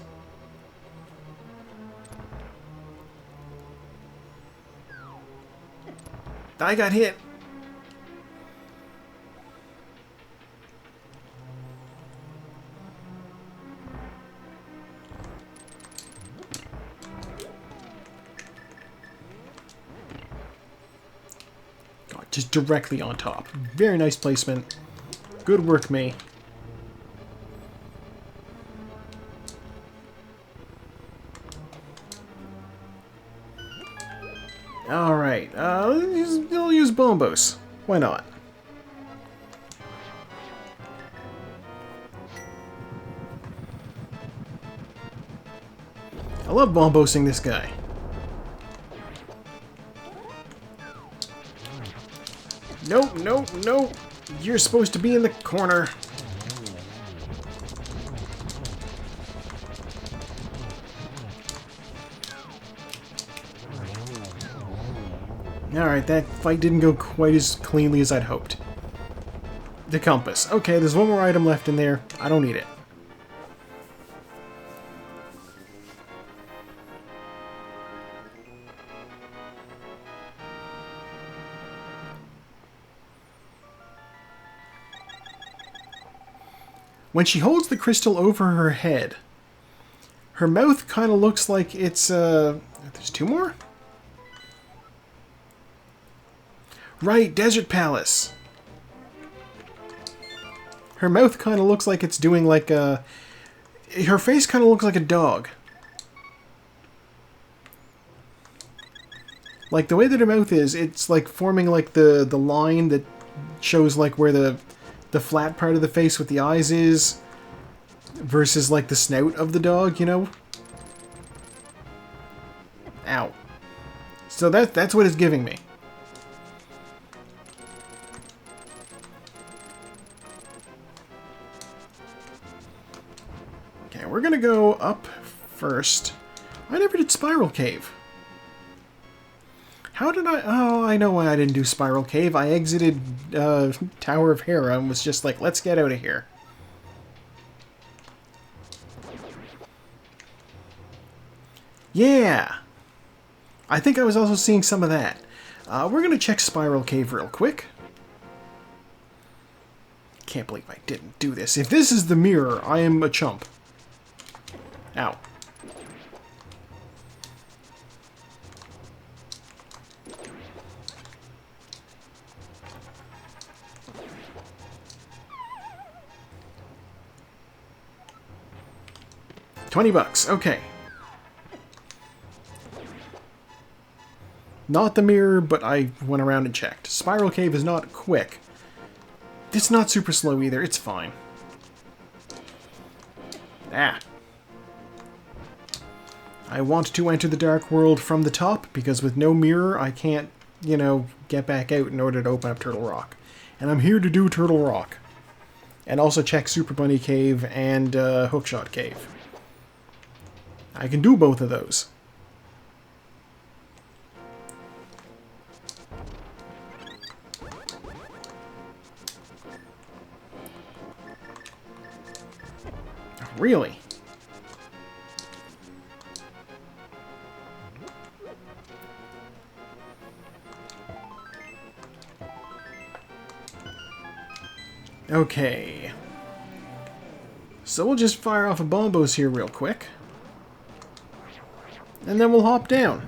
I got hit. God, just directly on top. Very nice placement. Good work, me. Alright, we'll use Bombos. Why not? I love Bombosing this guy. Nope, nope, nope. You're supposed to be in the corner. Alright, that fight didn't go quite as cleanly as I'd hoped. The compass. Okay, there's one more item left in there. I don't need it. When she holds the crystal over her head, her mouth kind of looks like it's, there's two more? Right, Desert Palace. Her mouth kind of looks like it's doing like a... Her face kind of looks like a dog. Like, the way that her mouth is, it's like forming like the line that shows like where the flat part of the face with the eyes is versus like the snout of the dog, you know? Ow. So that's what it's giving me. Okay, we're gonna go up first. I never did Spiral Cave. How did I... Oh, I know why I didn't do Spiral Cave. I exited Tower of Hera and was just like, let's get out of here. Yeah! I think I was also seeing some of that. We're going to check Spiral Cave real quick. Can't believe I didn't do this. If this is the mirror, I am a chump. Ow. $20, okay. Not the mirror, but I went around and checked. Spiral Cave is not quick. It's not super slow either, it's fine. Ah. I want to enter the Dark World from the top, because with no mirror, I can't, you know, get back out in order to open up Turtle Rock. And I'm here to do Turtle Rock. And also check Super Bunny Cave and Hookshot Cave. I can do both of those. Really? Okay. So we'll just fire off a bombos here real quick. And then we'll hop down.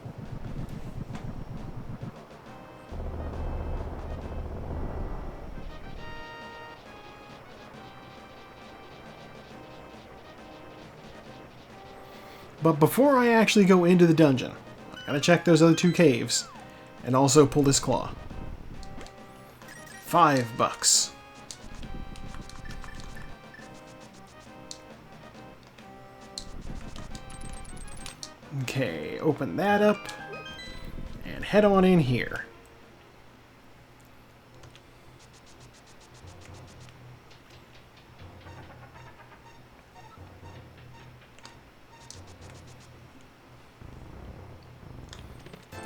But before I actually go into the dungeon, I gotta check those other two caves. And also pull this claw. $5. Okay, open that up. And head on in here.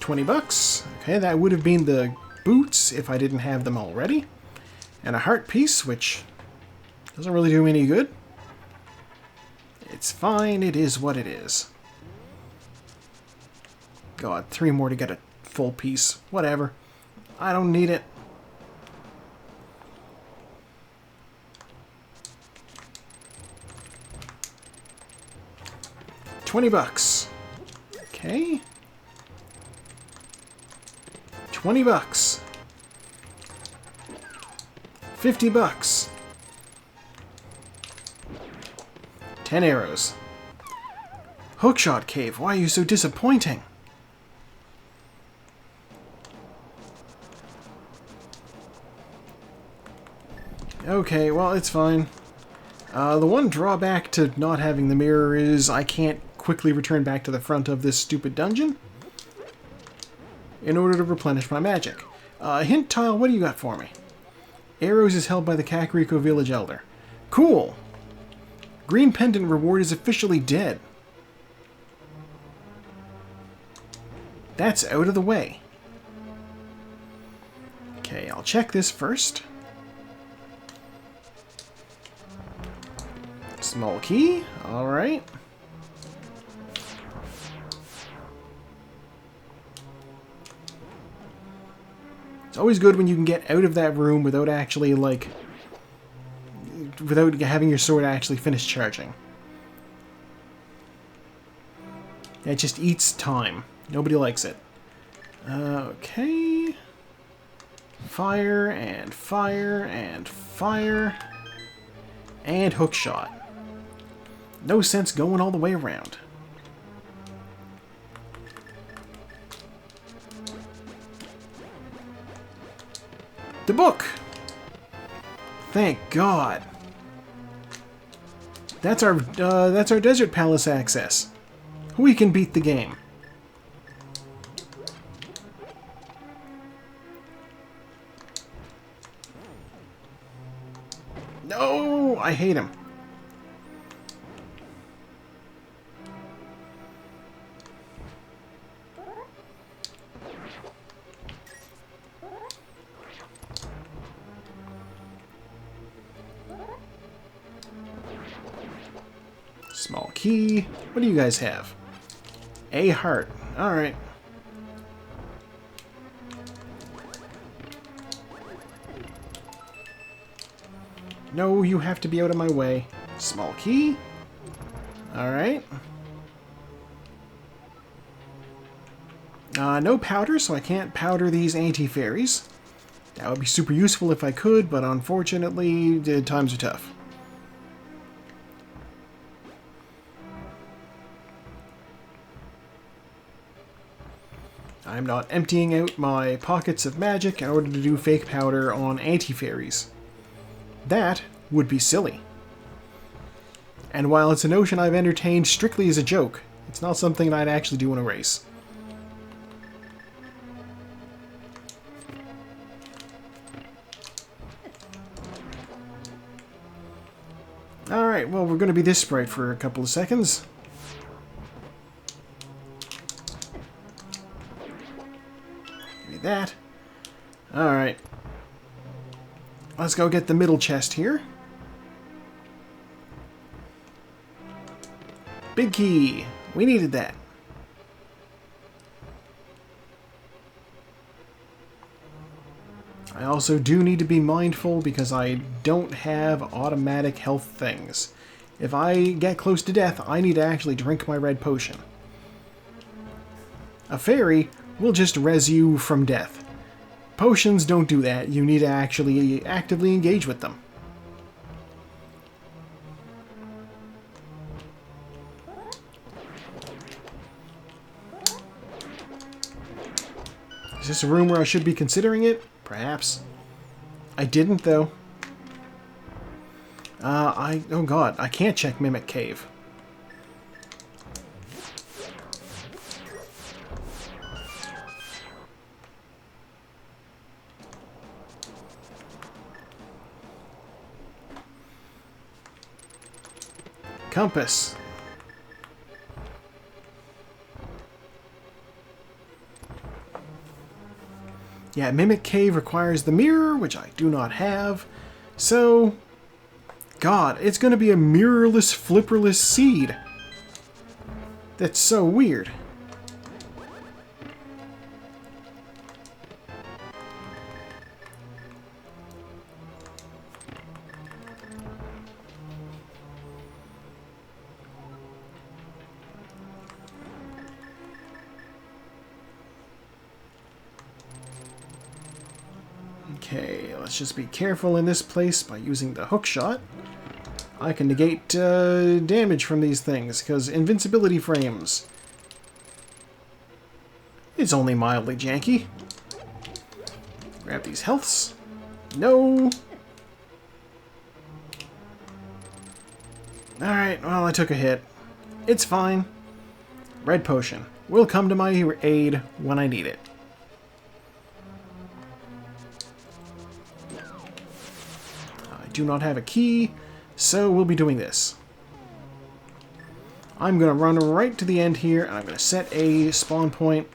$20. Okay, that would have been the boots if I didn't have them already. And a heart piece, which doesn't really do me any good. It's fine, it is what it is. God, 3 more to get a full piece. Whatever. I don't need it. $20. Okay. $20. $50. 10 arrows. Hookshot Cave, why are you so disappointing? Okay, well, it's fine. The one drawback to not having the mirror is I can't quickly return back to the front of this stupid dungeon in order to replenish my magic. Hint tile, what do you got for me? Arrows is held by the Kakariko Village Elder. Cool! Green Pendant reward is officially dead. That's out of the way. Okay, I'll check this first. Small key, alright. It's always good when you can get out of that room without actually, like, without having your sword actually finish charging. It just eats time. Nobody likes it. Okay. Fire, and fire, and fire. And hook shot. No sense going all the way around. The book! Thank God. That's our Desert Palace access. We can beat the game. No! I hate him. Small key. What do you guys have? A heart. Alright. No, you have to be out of my way. Small key. Alright. No powder, so I can't powder these anti-fairies. That would be super useful if I could, but unfortunately, the times are tough. I'm not emptying out my pockets of magic in order to do fake powder on anti-fairies. That would be silly. And while it's a notion I've entertained strictly as a joke, it's not something I'd actually do in a race. Alright, well, we're going to be this sprite for a couple of seconds. Give me that. Alright. Let's go get the middle chest here. Big key. We needed that. I also do need to be mindful because I don't have automatic health things. If I get close to death, I need to actually drink my red potion. A fairy will just res you from death. Potions don't do that. You need to actually actively engage with them. Is this a room where I should be considering it? Perhaps. I didn't, though. Oh god, I can't check Mimic Cave. compass. Yeah, Mimic Cave requires the mirror, which I do not have. So, God, it's going to be a mirrorless, flipperless seed. That's so weird. Okay, let's just be careful in this place by using the hook shot. I can negate damage from these things, because invincibility frames. It's only mildly janky. Grab these healths. No! Alright, well, I took a hit. It's fine. Red potion will come to my aid when I need it. I do not have a key, so we'll be doing this. I'm going to run right to the end here, and I'm going to set a spawn point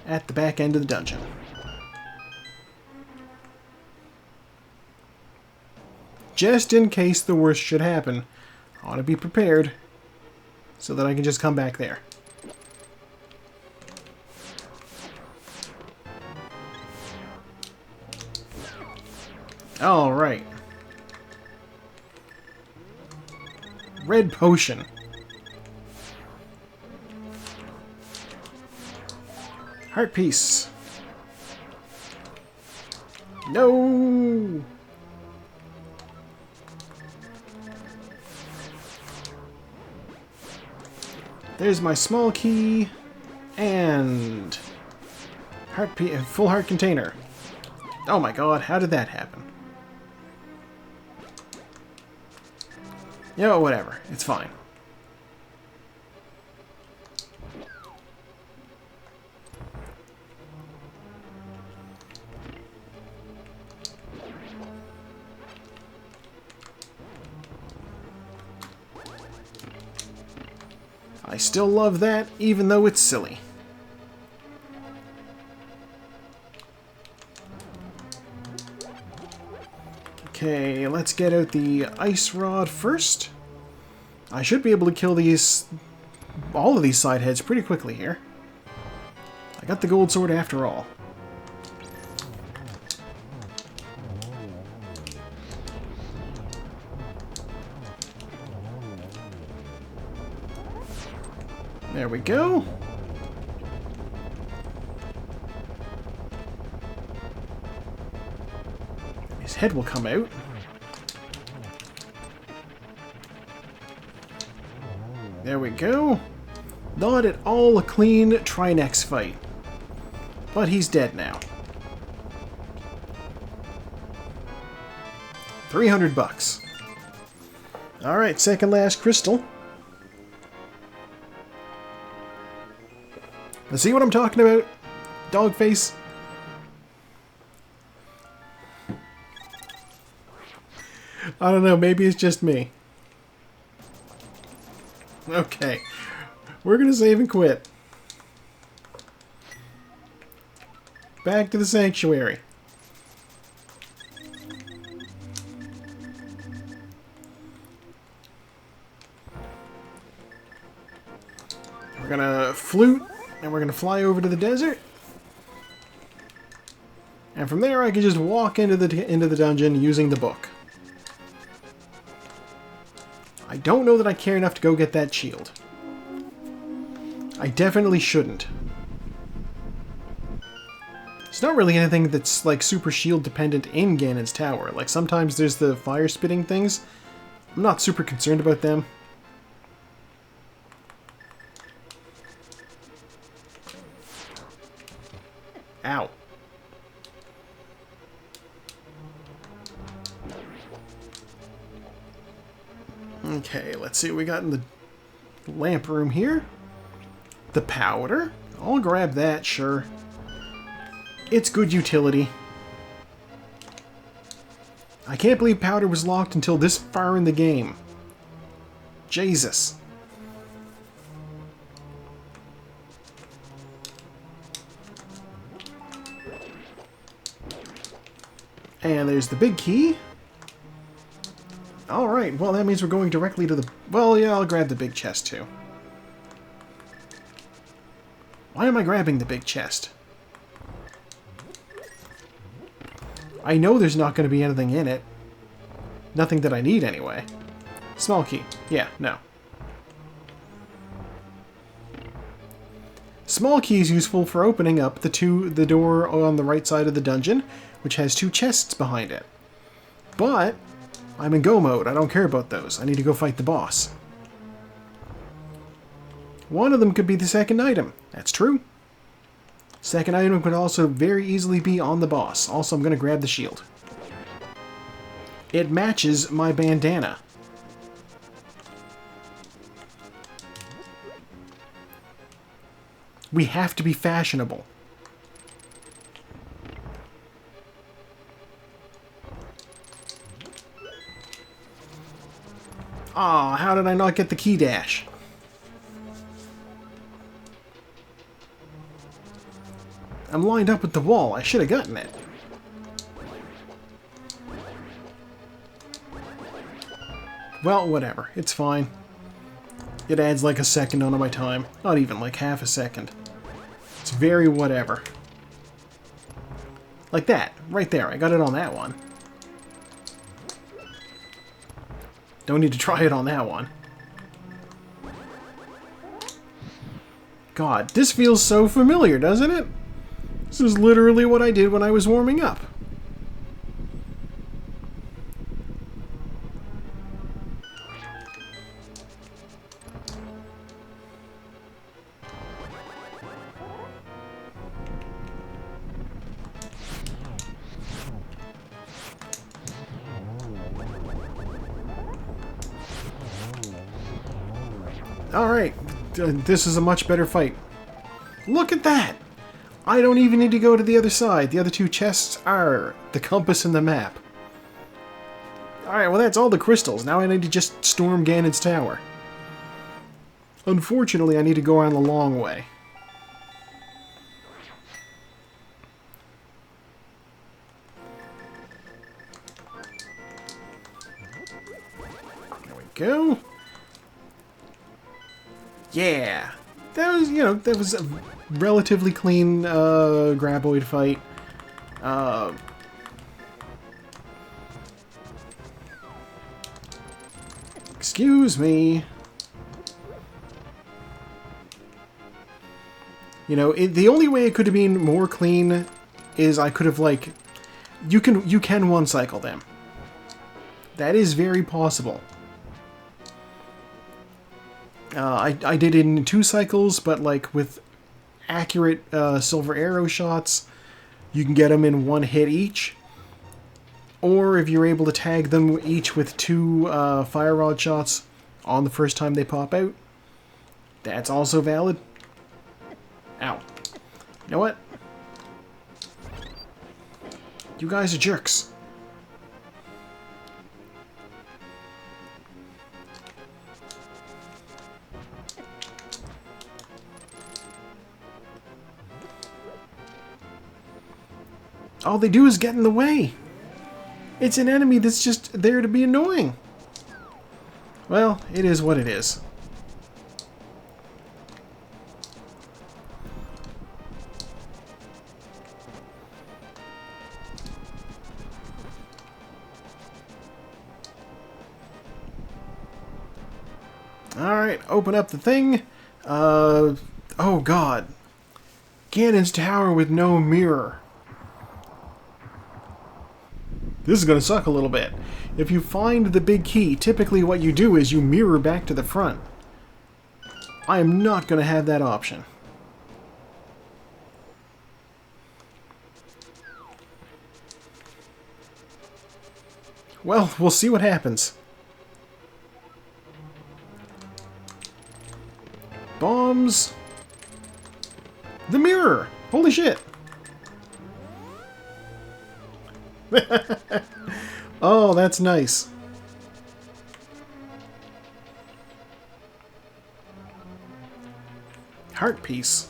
at the back end of the dungeon. Just in case the worst should happen, I want to be prepared so that I can just come back there. Alright. Red potion. Heart piece. No! There's my small key and full heart container. Oh my god, how did that happen? You know, whatever. It's fine. I still love that, even though it's silly. Okay, let's get out the ice rod first. I should be able to kill all of these side heads pretty quickly here. I got the gold sword after all. There we go. His head will come out. There we go. Not at all a clean Trinex fight. But he's dead now. 300 bucks. Alright, second last crystal. Let's see what I'm talking about? Dog face. I don't know, maybe it's just me. Okay. We're gonna save and quit. Back to the sanctuary. We're gonna flute, and we're gonna fly over to the desert. And from there I can just walk into the dungeon using the book. I don't know that I care enough to go get that shield. I definitely shouldn't. It's not really anything that's like super shield dependent in Ganon's tower. Like sometimes there's the fire spitting things. I'm not super concerned about them. Ow. Okay, let's see what we got in the lamp room here. The powder. I'll grab that, sure. It's good utility. I can't believe powder was locked until this far in the game. Jesus. And there's the big key. Alright, well that means we're going directly to the... Well, yeah, I'll grab the big chest too. Why am I grabbing the big chest? I know there's not going to be anything in it. Nothing that I need anyway. Small key. Yeah, no. Small key is useful for opening up the door on the right side of the dungeon, which has 2 chests behind it. But I'm in go mode. I don't care about those. I need to go fight the boss. One of them could be the second item. That's true. Second item could also very easily be on the boss. Also, I'm going to grab the shield. It matches my bandana. We have to be fashionable. Aw, how did I not get the key dash? I'm lined up with the wall. I should have gotten it. Well, whatever. It's fine. It adds like a second onto my time. Not even, like half a second. It's very whatever. Like that. Right there. I got it on that one. Don't need to try it on that one. God, this feels so familiar, doesn't it? This is literally what I did when I was warming up. Alright, this is a much better fight. Look at that! I don't even need to go to the other side. The other 2 chests are the compass and the map. Alright, well that's all the crystals. Now I need to just storm Ganon's tower. Unfortunately, I need to go around the long way. There we go. Yeah! That was, you know, that was a relatively clean graboid fight. Excuse me. You know, the only way it could have been more clean is I could have, like... You can one-cycle them. That is very possible. I did it in 2 cycles, but like with accurate silver arrow shots, you can get them in 1 hit each. Or if you're able to tag them each with 2 fire rod shots on the first time they pop out, that's also valid. Ow. You know what? You guys are jerks. All they do is get in the way. It's an enemy that's just there to be annoying. Well, it is what it is. Alright, open up the thing. Oh god. Ganon's tower with no mirror. This is going to suck a little bit. If you find the big key, typically what you do is you mirror back to the front. I am not going to have that option. Well, we'll see what happens. Bombs. The mirror! Holy shit! Oh, that's nice. Heart piece.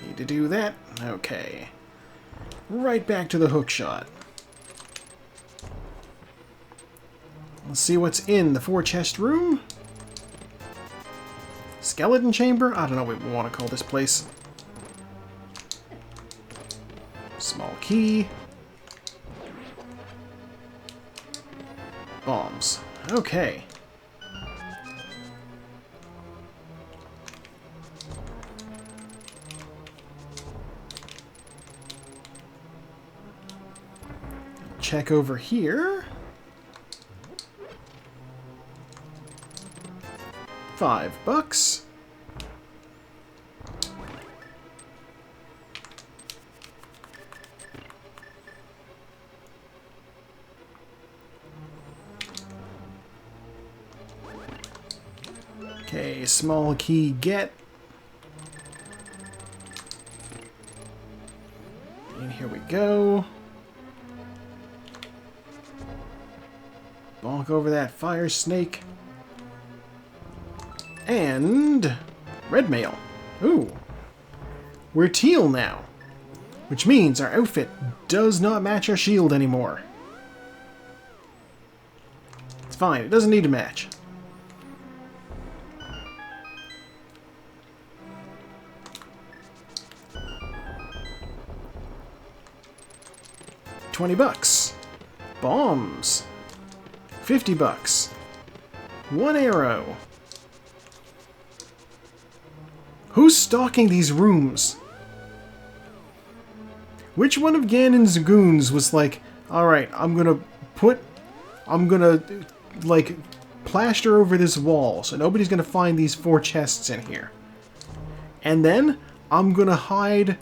Need to do that. Okay. Right back to the hook shot. Let's see what's in the 4-chest room. Skeleton chamber? I don't know what we want to call this place. Small key. Bombs. Okay. Check over here. $5. Okay, small key get. And here we go. Bonk over that fire snake. And red mail. Ooh. We're teal now. Which means our outfit does not match our shield anymore. It's fine, it doesn't need to match. $20. Bombs. $50. 1 arrow. Who's stalking these rooms? Which one of Ganon's goons was like, alright, I'm gonna, like, plaster over this wall so nobody's gonna find these 4 chests in here. And then, I'm gonna hide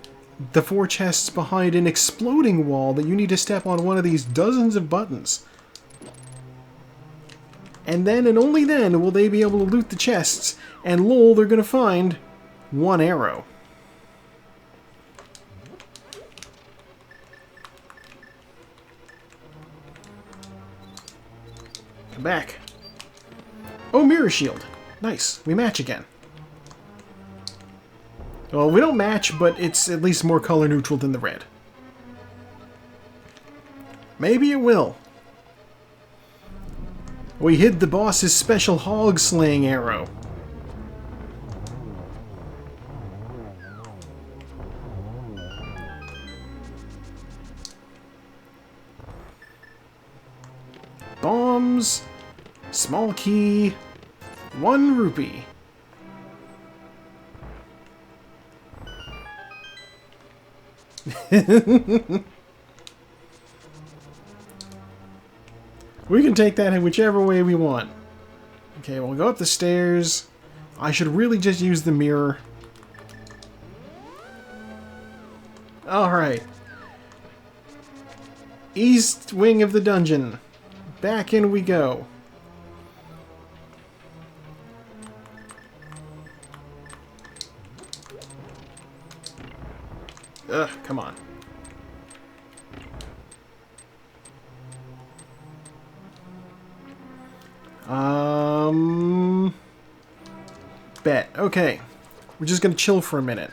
the 4 chests behind an exploding wall that you need to step on one of these dozens of buttons. And then, and only then, will they be able to loot the chests, and lol, they're gonna find 1 arrow. Come back. Oh, mirror shield. Nice. We match again. Well, we don't match, but it's at least more color neutral than the red. Maybe it will. We hid the boss's special hog slaying arrow. Bombs. Small key. 1 rupee. We can take that in whichever way we want. Okay, we'll go up the stairs. I should really just use the mirror. Alright. East wing of the dungeon. Back in we go. Ugh, come on. Bet. Okay. We're just gonna chill for a minute.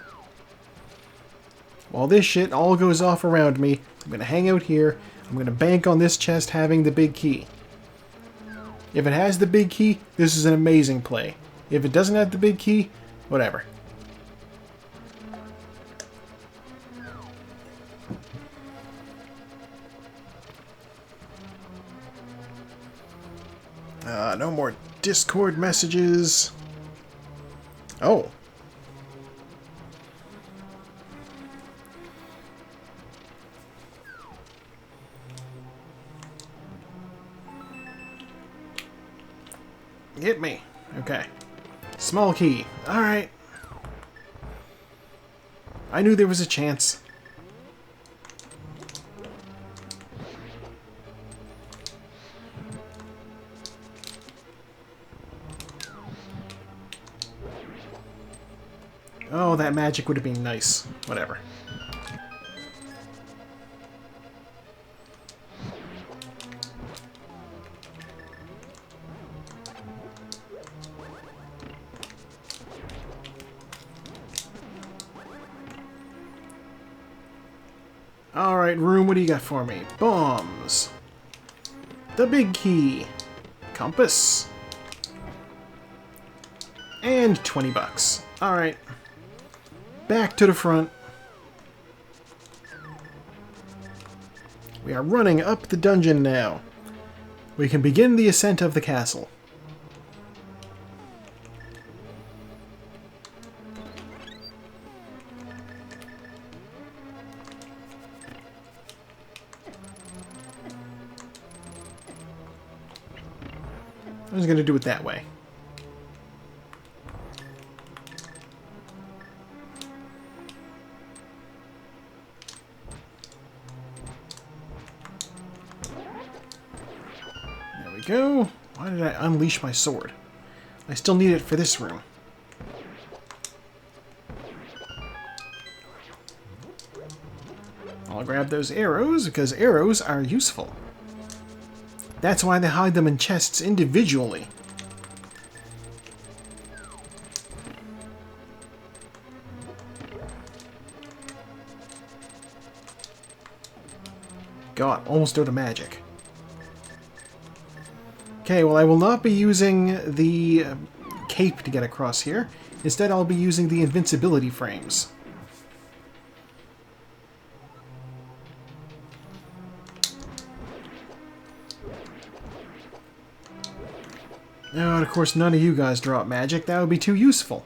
While this shit all goes off around me, I'm gonna hang out here. I'm gonna bank on this chest having the big key. If it has the big key, this is an amazing play. If it doesn't have the big key, whatever. No more Discord messages. Oh. Get me. Okay. Small key. Alright. I knew there was a chance. Oh, that magic would have been nice. Whatever. Alright, room, what do you got for me? Bombs. The big key. Compass. And 20 bucks. Alright. Back to the front. We are running up the dungeon now. We can begin the ascent of the castle. I was going to do it that way. There we go. Why did I unleash my sword? I still need it for this room. I'll grab those arrows, because arrows are useful. That's why they hide them in chests individually. God, almost out of magic. Okay, well, I will not be using the cape to get across here. Instead, I'll be using the invincibility frames. Oh, and of course, none of you guys drop magic. That would be too useful.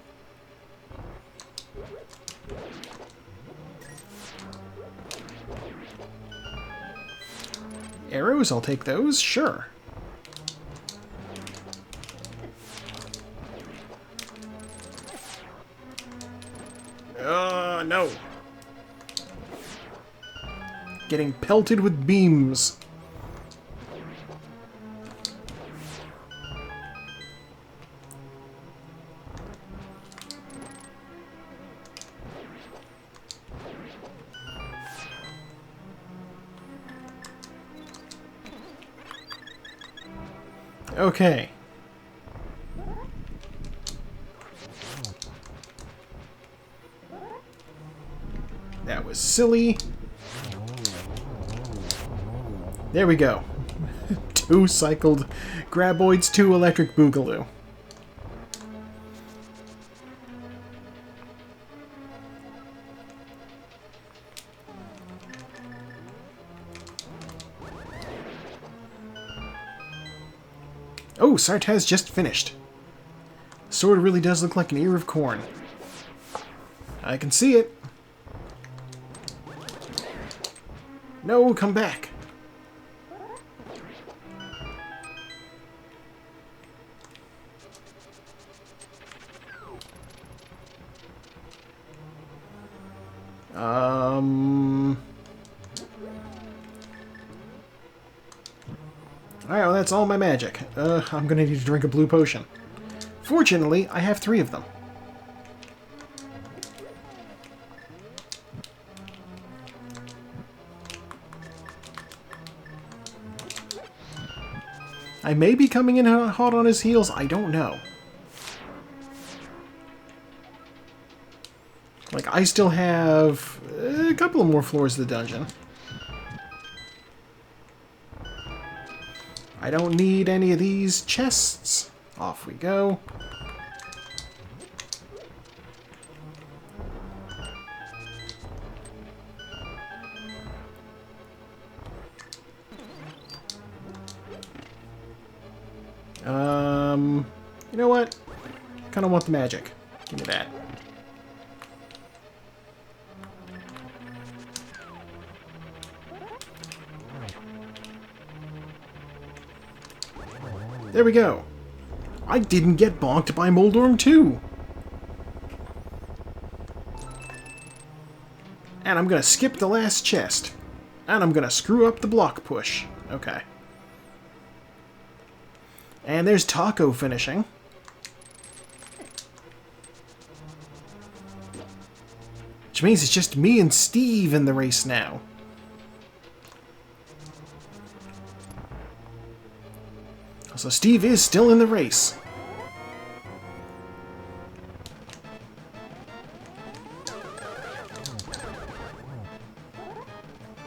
Arrows, I'll take those, sure. No. Getting pelted with beams. Okay. That was silly. There we go. 2 cycled graboids, 2 electric boogaloo. Oh, Sartaz just finished. The sword really does look like an ear of corn. I can see it. No, come back. Alright, well, that's all my magic. I'm gonna need to drink a blue potion. Fortunately, I have 3 of them. I may be coming in hot on his heels, I don't know. Like, I still have a couple of more floors of the dungeon. I don't need any of these chests. Off we go. You know what? I kind of want the magic. Give me that. There we go. I didn't get bonked by Moldorm 2. And I'm going to skip the last chest. And I'm going to screw up the block push. Okay. And there's Taco finishing. Which means it's just me and Steve in the race now. So Steve is still in the race.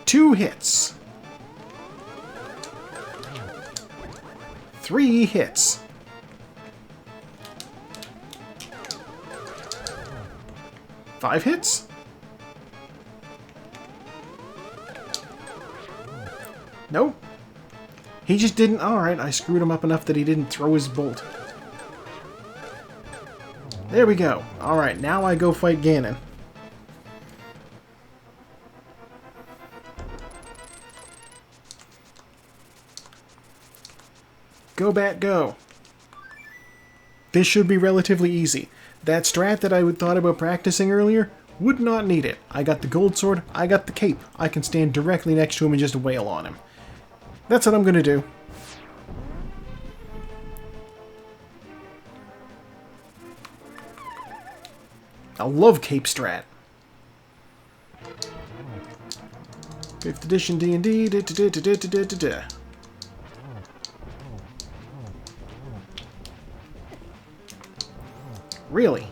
Two hits. 3 hits. 5 hits? Nope. He just didn't... Alright, I screwed him up enough that he didn't throw his bolt. There we go. Alright, now I go fight Ganon. Go, Bat, go. This should be relatively easy. That strat that I thought about practicing earlier, would not need it. I got the gold sword, I got the cape. I can stand directly next to him and just wail on him. That's what I'm going to do. I love cape strat. 5th edition D&D. Really?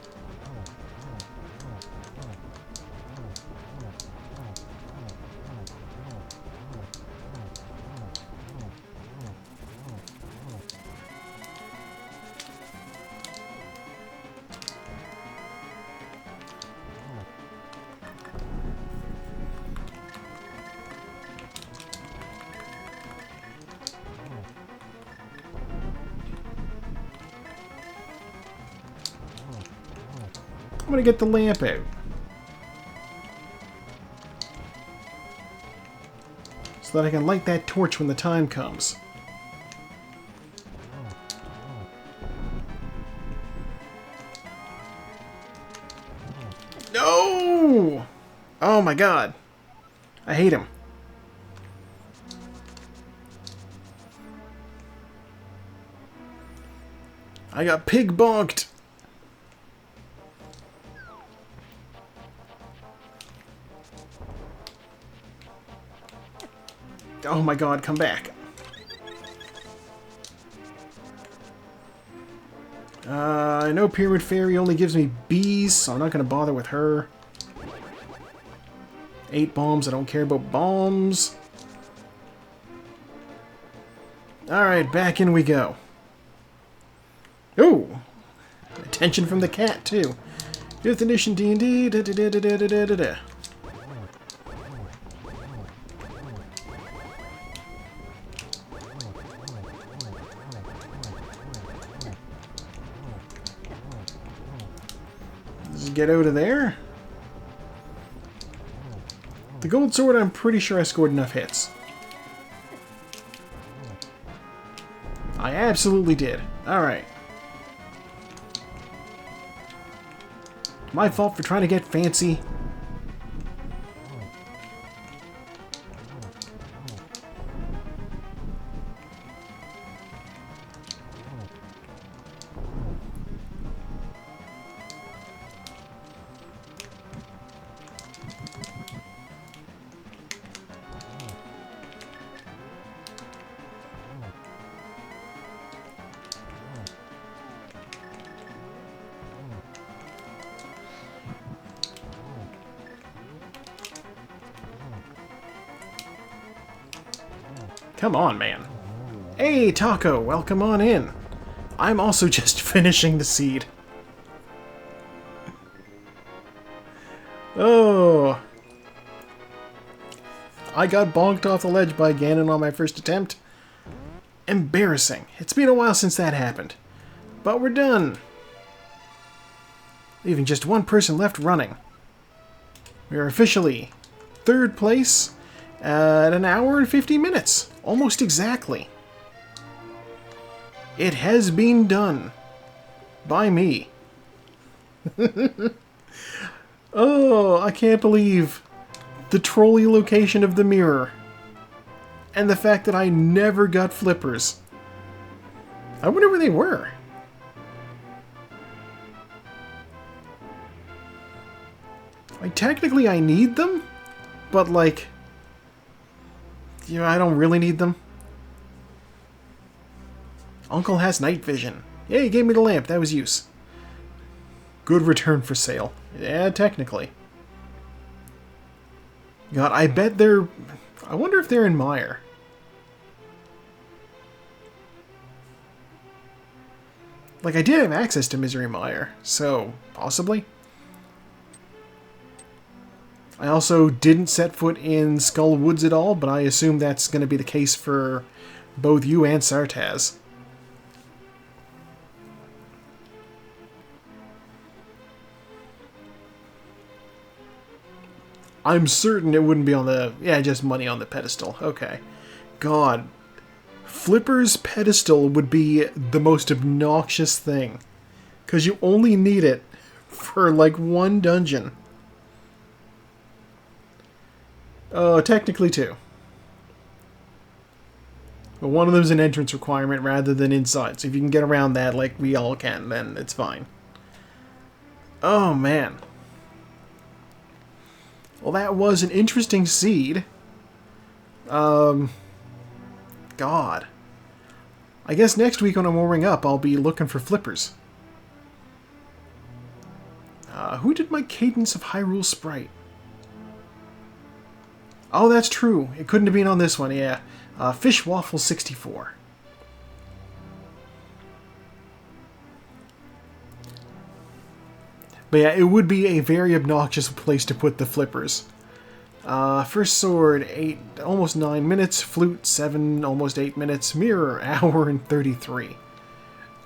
I'm gonna get the lamp out. So that I can light that torch when the time comes. No! Oh my god. I hate him. I got pig bonked. Oh my god, come back. I know Pyramid Fairy only gives me bees, so I'm not going to bother with her. 8 bombs, I don't care about bombs. Alright, back in we go. Ooh! Attention from the cat, too. 5th edition D&D. Let's get out of there. The gold sword, I'm pretty sure I scored enough hits. I absolutely did. Alright. My fault for trying to get fancy. Come on, man. Hey, Taco, welcome on in. I'm also just finishing the seed. Oh. I got bonked off the ledge by Ganon on my first attempt. Embarrassing. It's been a while since that happened. But we're done. Leaving just one person left running. We are officially 3rd place at an hour and 50 minutes. Almost exactly. It has been done. By me. Oh, I can't believe the trolley location of the mirror. And the fact that I never got flippers. I wonder where they were. Like, technically I need them, but like, I don't really need them. Uncle has night vision. Yeah, he gave me the lamp. That was use. Good return for sale. Yeah, technically. God, I bet they're... I wonder if they're in Mire. Like, I did have access to Misery Mire, so possibly. I also didn't set foot in Skull Woods at all, but I assume that's going to be the case for both you and Sartaz. I'm certain it wouldn't be on the... Yeah, just money on the pedestal. Okay. God. Flipper's pedestal would be the most obnoxious thing. Because you only need it for, like, one dungeon. Technically two. But one of them's an entrance requirement rather than inside. So if you can get around that like we all can, then it's fine. Oh, man. Well, that was an interesting seed. God. I guess next week when I'm warming up, I'll be looking for flippers. Who did my Cadence of Hyrule Sprite? Oh, that's true. It couldn't have been on this one, yeah. Fish Waffle 64. But yeah, it would be a very obnoxious place to put the flippers. First sword, 8, almost 9 minutes. Flute, 7, almost 8 minutes. Mirror, hour and 33.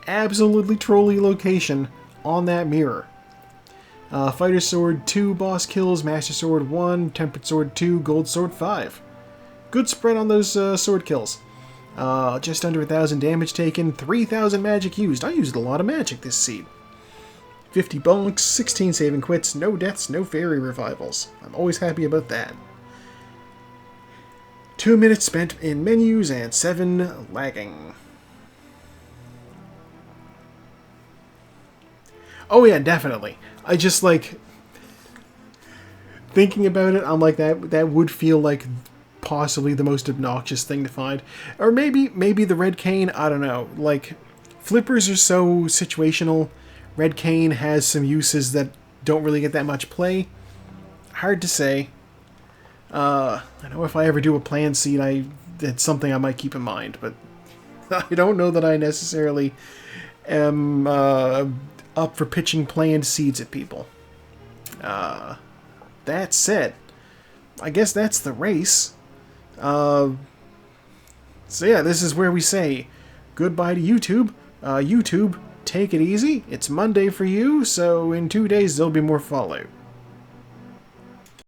Absolutely trolly location on that mirror. Fighter Sword 2 boss kills, Master Sword 1, Tempered Sword 2, Gold Sword 5. Good spread on those sword kills. Just under 1,000 damage taken, 3,000 magic used. I used a lot of magic this seed. 50 bonks, 16 saving quits, no deaths, no fairy revivals. I'm always happy about that. 2 minutes spent in menus and 7 lagging. Oh yeah, definitely. I just, like, thinking about it, I'm like, that would feel like possibly the most obnoxious thing to find. Or maybe the red cane, I don't know. Like, flippers are so situational. Red cane has some uses that don't really get that much play. Hard to say. I know if I ever do a plan seed, it's something I might keep in mind, but I don't know that I necessarily am up for pitching planned seeds at people. That said, I guess that's the race. So yeah, this is where we say goodbye to YouTube. YouTube, take it easy. It's Monday for you, so in 2 days there'll be more Fallout.